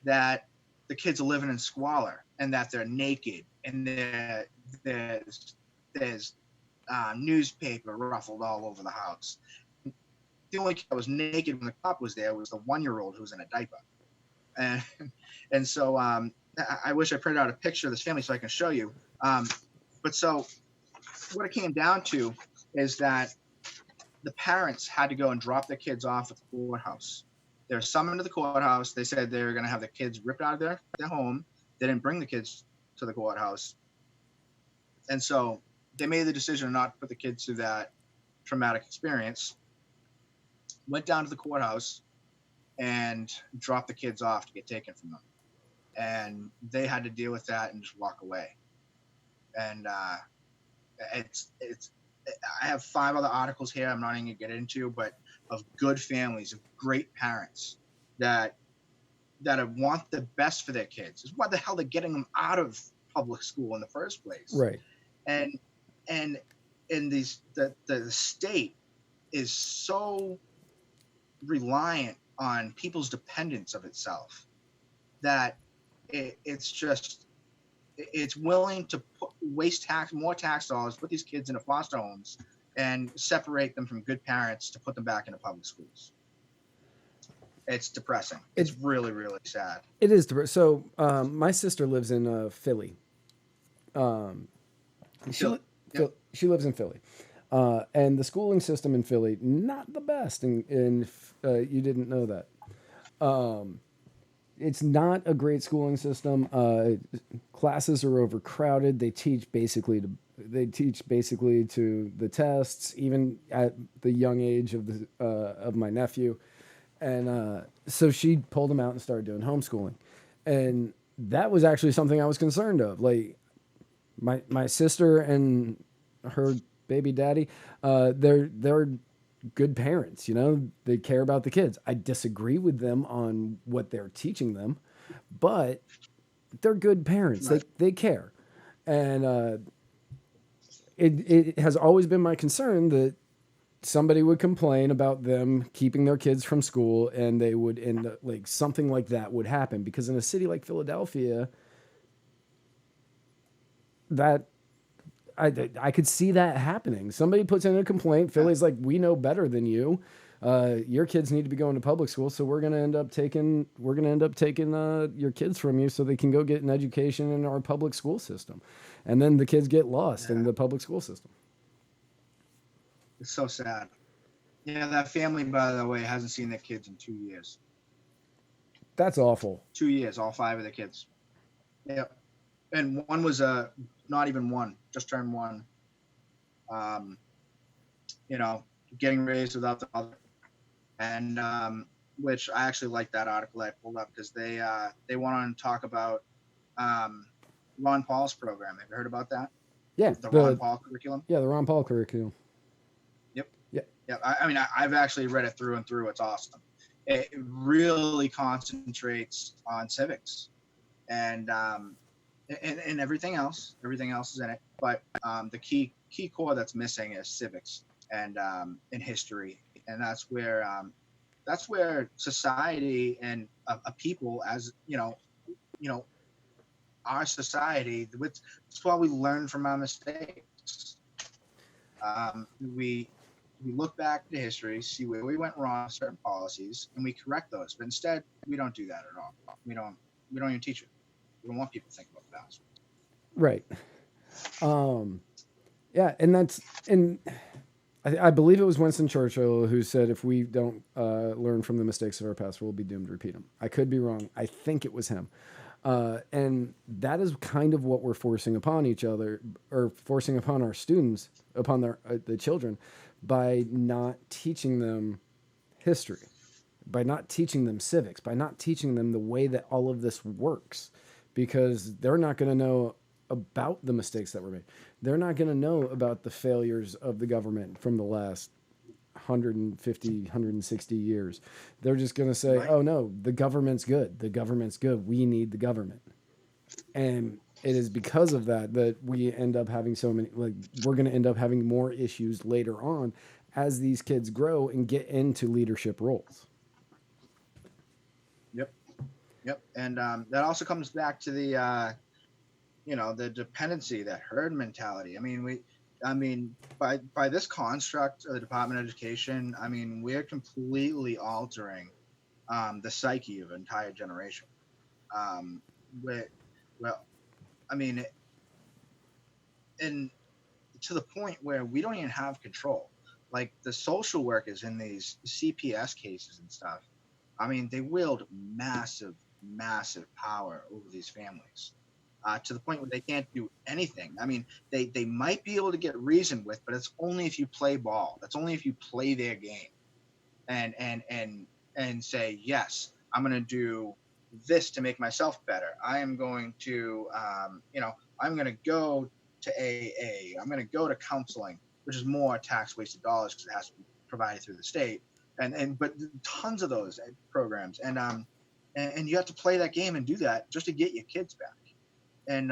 that the kids are living in squalor and that they're naked and there's newspaper ruffled all over the house. The only kid that was naked when the cop was there was the 1-year-old who was in a diaper. And so I wish I printed out a picture of this family so I can show you. But so what it came down to is that the parents had to go and drop their kids off at the courthouse. They were summoned to the courthouse. They said they were going to have the kids ripped out of their home. They didn't bring the kids to the courthouse. And so they made the decision not to put the kids through that traumatic experience. Went down to the courthouse and dropped the kids off to get taken from them. And they had to deal with that and just walk away. And I have 5 other articles here I'm not even going to get into, but of good families, of great parents that want the best for their kids. Is why the hell they're getting them out of public school in the first place. right. And in these the state is so reliant on people's dependence of itself that it's willing to waste more tax dollars, put these kids into foster homes, and separate them from good parents to put them back into public schools. It's depressing. It's really, really sad. It is. So my sister lives in Philly. She lives in Philly. And the schooling system in Philly, not the best. And you didn't know that. It's not a great schooling system. Classes are overcrowded. They teach basically to the tests, even at the young age of my nephew. And so she pulled him out and started doing homeschooling. And that was actually something I was concerned of. Like my sister and her baby daddy, they're good parents, you know, they care about the kids. I disagree with them on what they're teaching them, but they're good parents. Right. They care. And it has always been my concern that somebody would complain about them keeping their kids from school, and they would end up like something like that would happen, because in a city like Philadelphia, that I could see that happening. Somebody puts in a complaint. Philly's like, we know better than you. Your kids need to be going to public school, so we're gonna end up taking your kids from you so they can go get an education in our public school system, and then the kids get lost in the public school system. It's so sad. Yeah, that family, by the way, hasn't seen their kids in 2 years. That's awful. 2 years, all 5 of the kids. Yep. And one was not even one, just turned 1. You know, getting raised without the mother. And which I actually like that article I pulled up, because they went on to talk about Ron Paul's program. Have you heard about that? Yeah. The Ron Paul curriculum? Yeah, the Ron Paul curriculum. Yep. Yeah. Yeah. I mean, I've actually read it through and through. It's awesome. It really concentrates on civics and everything else. Everything else is in it. But the key core that's missing is civics and history. And that's where society and a people, as you know, our society, that's why we learn from our mistakes. We look back to history, see where we went wrong with certain policies, and we correct those. But instead, we don't do that at all. We don't even teach it. We don't want people to think about the past. Right. Yeah, and I believe it was Winston Churchill who said, if we don't learn from the mistakes of our past, we'll be doomed to repeat them. I could be wrong. I think it was him. And that is kind of what we're forcing upon each other, or forcing upon our students, upon the children, by not teaching them history, by not teaching them civics, by not teaching them the way that all of this works, because they're not going to know about the mistakes that were made. They're not going to know about the failures of the government from the last 150, 160 years. They're just going to say, right. Oh no, the government's good. The government's good. We need the government. And it is because of that we end up having so many, we're going to end up having more issues later on as these kids grow and get into leadership roles. Yep. And that also comes back to the, the dependency, that herd mentality. I mean, by this construct of the Department of Education, I mean, we're completely altering the psyche of an entire generation. And to the point where we don't even have control. Like the social workers in these CPS cases and stuff, I mean, they wield massive, massive power over these families. To the point where they can't do anything. I mean, they might be able to get reasoned with, but it's only if you play ball. That's only if you play their game, and say, yes, I'm going to do this to make myself better. I am going to, I'm going to go to AA. I'm going to go to counseling, which is more tax wasted dollars because it has to be provided through the state. But tons of those programs, and you have to play that game and do that just to get your kids back. And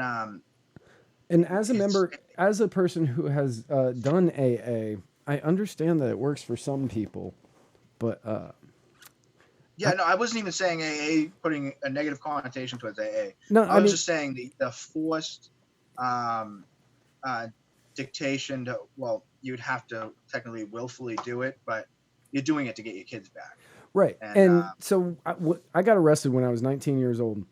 as a member, as a person who has done AA, I understand that it works for some people, but Yeah, no, I wasn't even saying AA, putting a negative connotation towards AA. No, I was just saying the forced um, dictation to, well, you'd have to technically willfully do it, but you're doing it to get your kids back. right. And So I got arrested when I was 19 years old.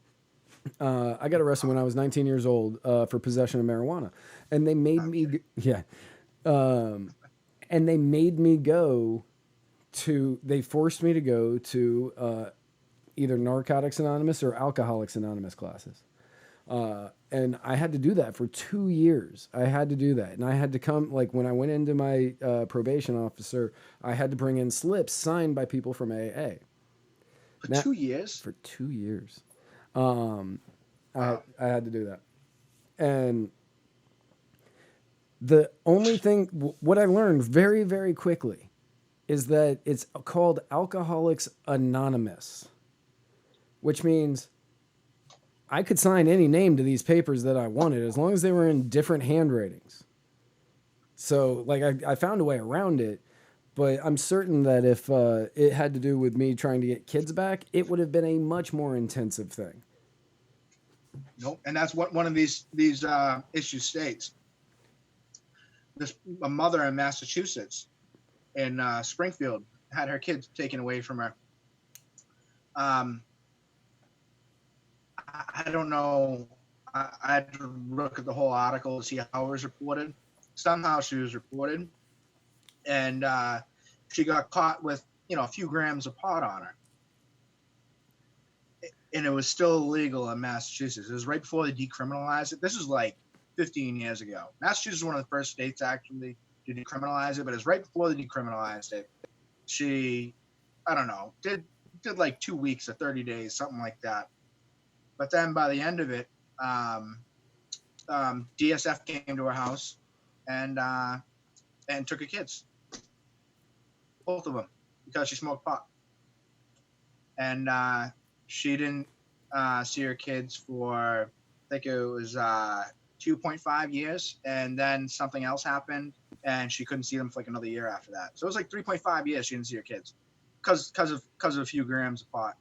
I got arrested when I was 19 years old for possession of marijuana, and they made me, yeah, and they made me go to. They forced me to go to either Narcotics Anonymous or Alcoholics Anonymous classes. And I had to do that for 2 years. I had to do that. And I had to come, like when I went into my probation officer, I had to bring in slips signed by people from AA. for 2 years? For 2 years. I had to do that. And the only thing, what I learned very, very quickly is that it's called Alcoholics Anonymous, which means I could sign any name to these papers that I wanted as long as they were in different handwritings. So, like, I found a way around it, but I'm certain that if it had to do with me trying to get kids back, it would have been a much more intensive thing. Nope. And that's what one of these issues states. A mother in Massachusetts, in Springfield, had her kids taken away from her. I don't know. I had to look at the whole article to see how it was reported. Somehow she was reported, and she got caught with a few grams of pot on her, and it was still illegal in Massachusetts. It was right before they decriminalized it. This was like 15 years ago. Massachusetts was one of the first states actually to decriminalize it, but it was right before they decriminalized it. She, I don't know, did like 2 weeks or 30 days, something like that. But then by the end of it, DSF came to her house and took her kids, both of them, because she smoked pot. And she didn't see her kids for, I think it was 2.5 years, and then something else happened, and she couldn't see them for like another year after that. So it was like 3.5 years she didn't see her kids because of a few grams of pot.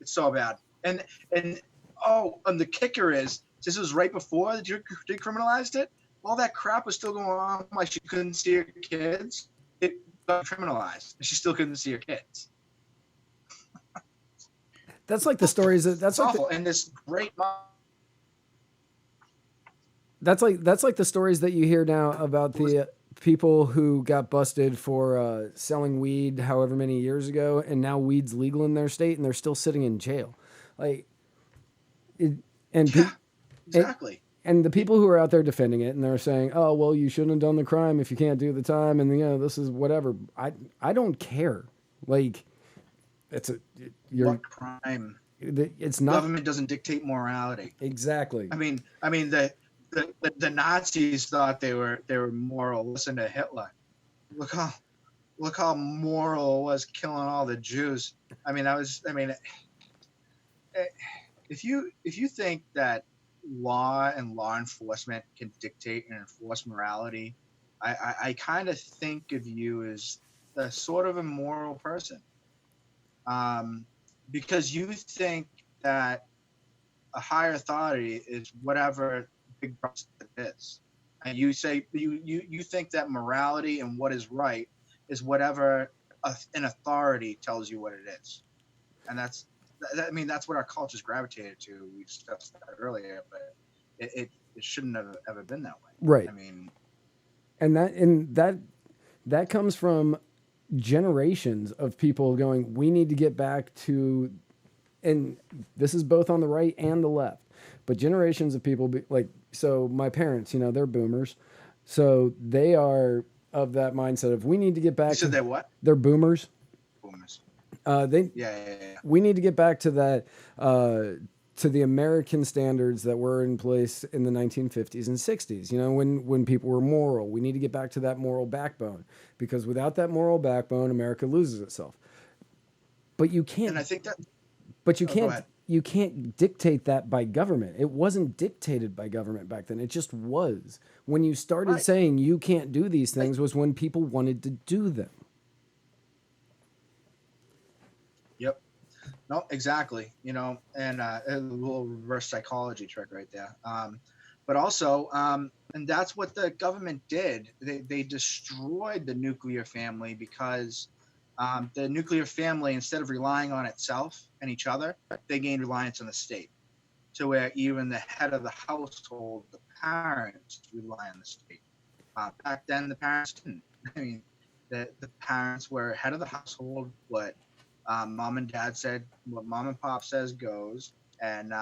It's so bad. And the kicker is, this was right before they decriminalized it. All that crap was still going on. Like, she couldn't see her kids. It got criminalized, and she still couldn't see her kids. That's like the stories that's like awful. And this great mom. That's like the stories that you hear now about the people who got busted for selling weed however many years ago, and now weed's legal in their state, and they're still sitting in jail. Like, Exactly. And the people who are out there defending it, and they're saying, "Oh, well, you shouldn't have done the crime if you can't do the time," and this is whatever. I don't care. Like, what crime? It's not. Government doesn't dictate morality. Exactly. I mean the Nazis thought they were moral. Listen to Hitler. Look how moral it was, killing all the Jews. If you think that law and law enforcement can dictate and enforce morality, I kind of think of you as a sort of immoral person, because you think that a higher authority is whatever big brother is, and you say you think that morality and what is right is whatever an authority tells you what it is, and that's what our culture's gravitated to. We discussed that earlier, but it shouldn't have ever been that way. Right. I mean, and that comes from generations of people going, we need to get back to, and this is both on the right and the left, but generations of people so my parents, they're boomers. So they are of that mindset of, we need to get back to they're what? They're boomers. Boomers. Yeah. We need to get back to that, to the American standards that were in place in the 1950s and 60s. When people were moral, we need to get back to that moral backbone, because without that moral backbone, America loses itself. But you can't. And I think that. But you can't. You can't dictate that by government. It wasn't dictated by government back then. It just was. When you started saying you can't do these things was when people wanted to do them. Yep. No, exactly. You know, and a little reverse psychology trick right there. But also, and that's what the government did. They destroyed the nuclear family because the nuclear family, instead of relying on itself and each other, they gained reliance on the state, to where even the head of the household, the parents, rely on the state. Back then, the parents didn't. I mean, the parents were head of the household. What mom and dad said, what mom and pop says goes, and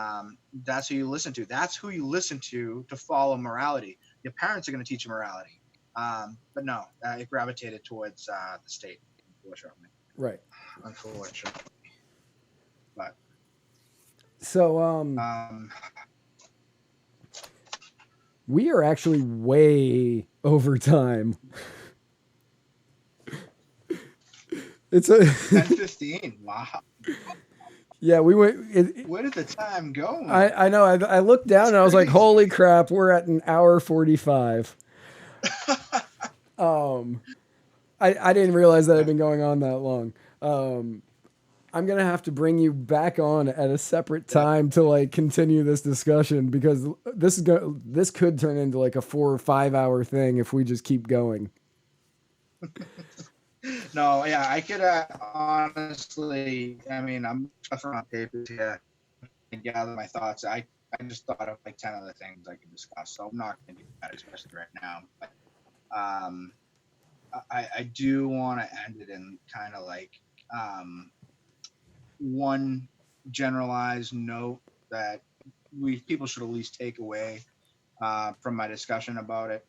that's who you listen to. That's who you listen to follow morality. Your parents are going to teach you morality, but no, it gravitated towards the state, unfortunately. Right. Unfortunately, but So we are actually way over time. It's a 10:15. Wow. Yeah, we went. Where did the time go? I know. I looked down and I was like, "Holy crap! We're at an hour 45." I didn't realize that had been going on that long. I'm gonna have to bring you back on at a separate time to like continue this discussion, because this could turn into like a 4 or 5 hour thing if we just keep going. No, yeah, I could honestly. I mean, I'm just on papers here and gather my thoughts. I just thought of like 10 other things I could discuss, so I'm not going to do that, especially right now. But I do want to end it in kind of like one generalized note that people should at least take away from my discussion about it.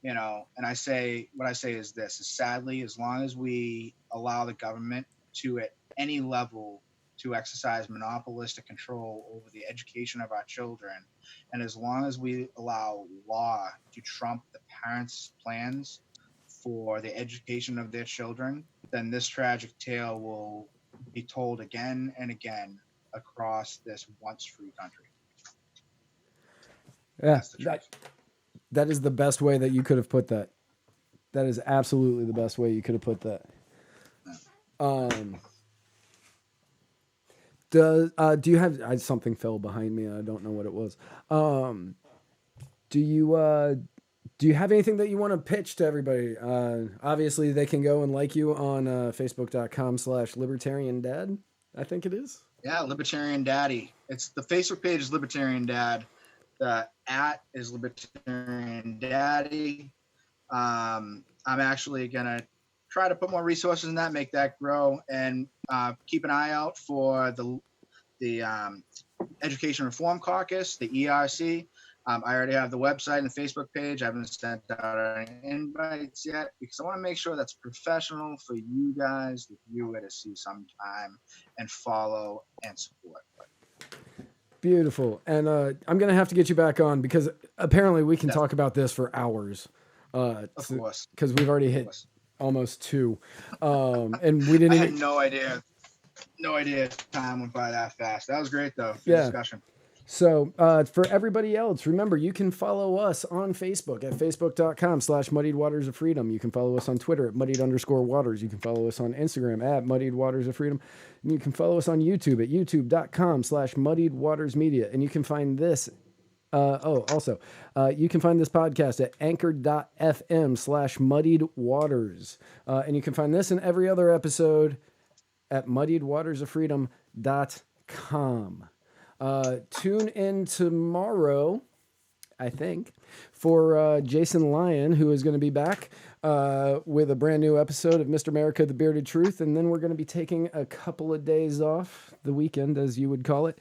You know, and what I say is this: is sadly, as long as we allow the government to at any level to exercise monopolistic control over the education of our children, and as long as we allow law to trump the parents' plans for the education of their children, then this tragic tale will be told again and again across this once free country. Yeah, that is the best way that you could have put that. That is absolutely the best way you could have put that. Do you have something fell behind me? I don't know what it was. Do you have anything that you want to pitch to everybody? Obviously, they can go and like you on facebook.com/libertariandad. I think it is. Yeah, Libertarian Daddy. It's the Facebook page is Libertarian Dad. The @ is Libertarian Daddy. I'm actually gonna try to put more resources in that, make that grow, and keep an eye out for the Education Reform Caucus, the ERC. I already have the website and the Facebook page. I haven't sent out any invites yet because I want to make sure that's professional for you guys, the viewer, to see sometime and follow and support. Beautiful. And I'm going to have to get you back on because apparently we can talk about this for hours. Of course. Because we've already hit almost 2. And we didn't I had no idea. No idea time went by that fast. That was great, though. Good discussion. So for everybody else, remember, you can follow us on Facebook at facebook.com/muddied waters of freedom. You can follow us on Twitter at muddied_waters. You can follow us on Instagram at muddied waters of freedom. And you can follow us on YouTube at youtube.com/muddied waters media. And you can find this. You can find this podcast at anchor.fm/muddied waters. And you can find this and every other episode at muddiedwatersoffreedom.com. Tune in tomorrow, I think, for Jason Lyon, who is going to be back with a brand new episode of Mr. America, the Bearded Truth. And then we're going to be taking a couple of days off, the weekend, as you would call it,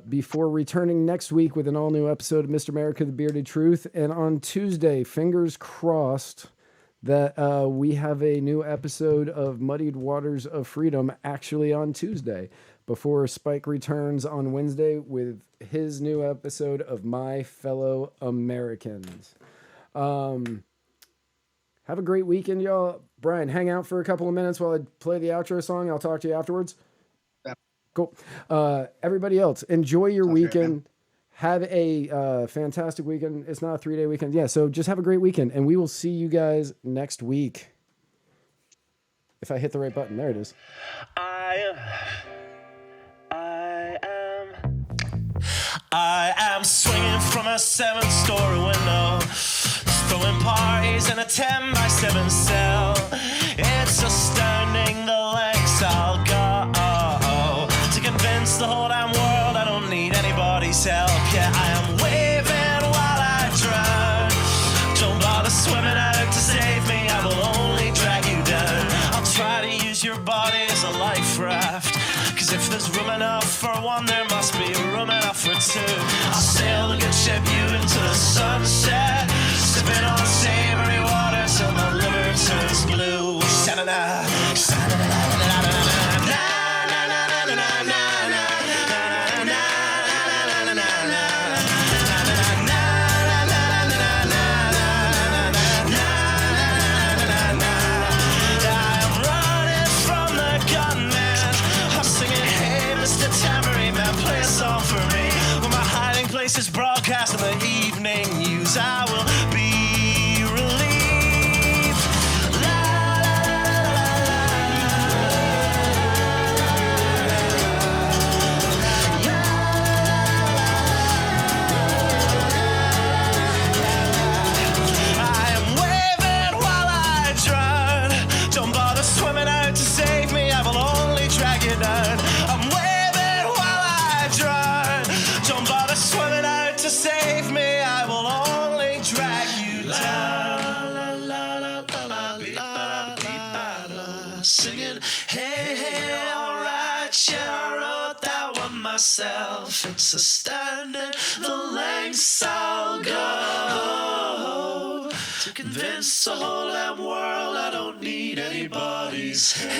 before returning next week with an all-new episode of Mr. America, the Bearded Truth. And on Tuesday, fingers crossed, that we have a new episode of Muddied Waters of Freedom actually on Tuesday, before Spike returns on Wednesday with his new episode of My Fellow Americans. Have a great weekend, y'all. Brian, hang out for a couple of minutes while I play the outro song. I'll talk to you afterwards. Yeah. Cool. Everybody else, enjoy your weekend. Have a fantastic weekend. It's not a 3-day weekend. Yeah, so just have a great weekend, and we will see you guys next week. If I hit the right button, there it is. I am swinging from a 7-story window, throwing parties in a 10-by-7 cell. It's astounding the lengths I'll go to convince the whole damn world I don't need anybody's help. Yeah, I am waving while I drown. Don't bother swimming out to save me, I will only drag you down. I'll try to use your body as a life raft, 'cause if there's room enough for one, there must be room enough for two. I'll sail the good ship you into the sunset, sipping on savory water till my liver turns blue. Sha-na-na, sha-na-na-na-na-na-na-na. Is broadcast in the evening news. I will be relieved. La, la, la, I am waving while I drown. Don't bother swimming out to save me, I will only drag you down. I'm waving while I drown. Don't bother swimming out to save me, I will only drag you down. Singing, hey, hey, alright, yeah, I wrote that one myself. It's astounding the lengths I'll go to convince the whole damn world I don't need anybody's help.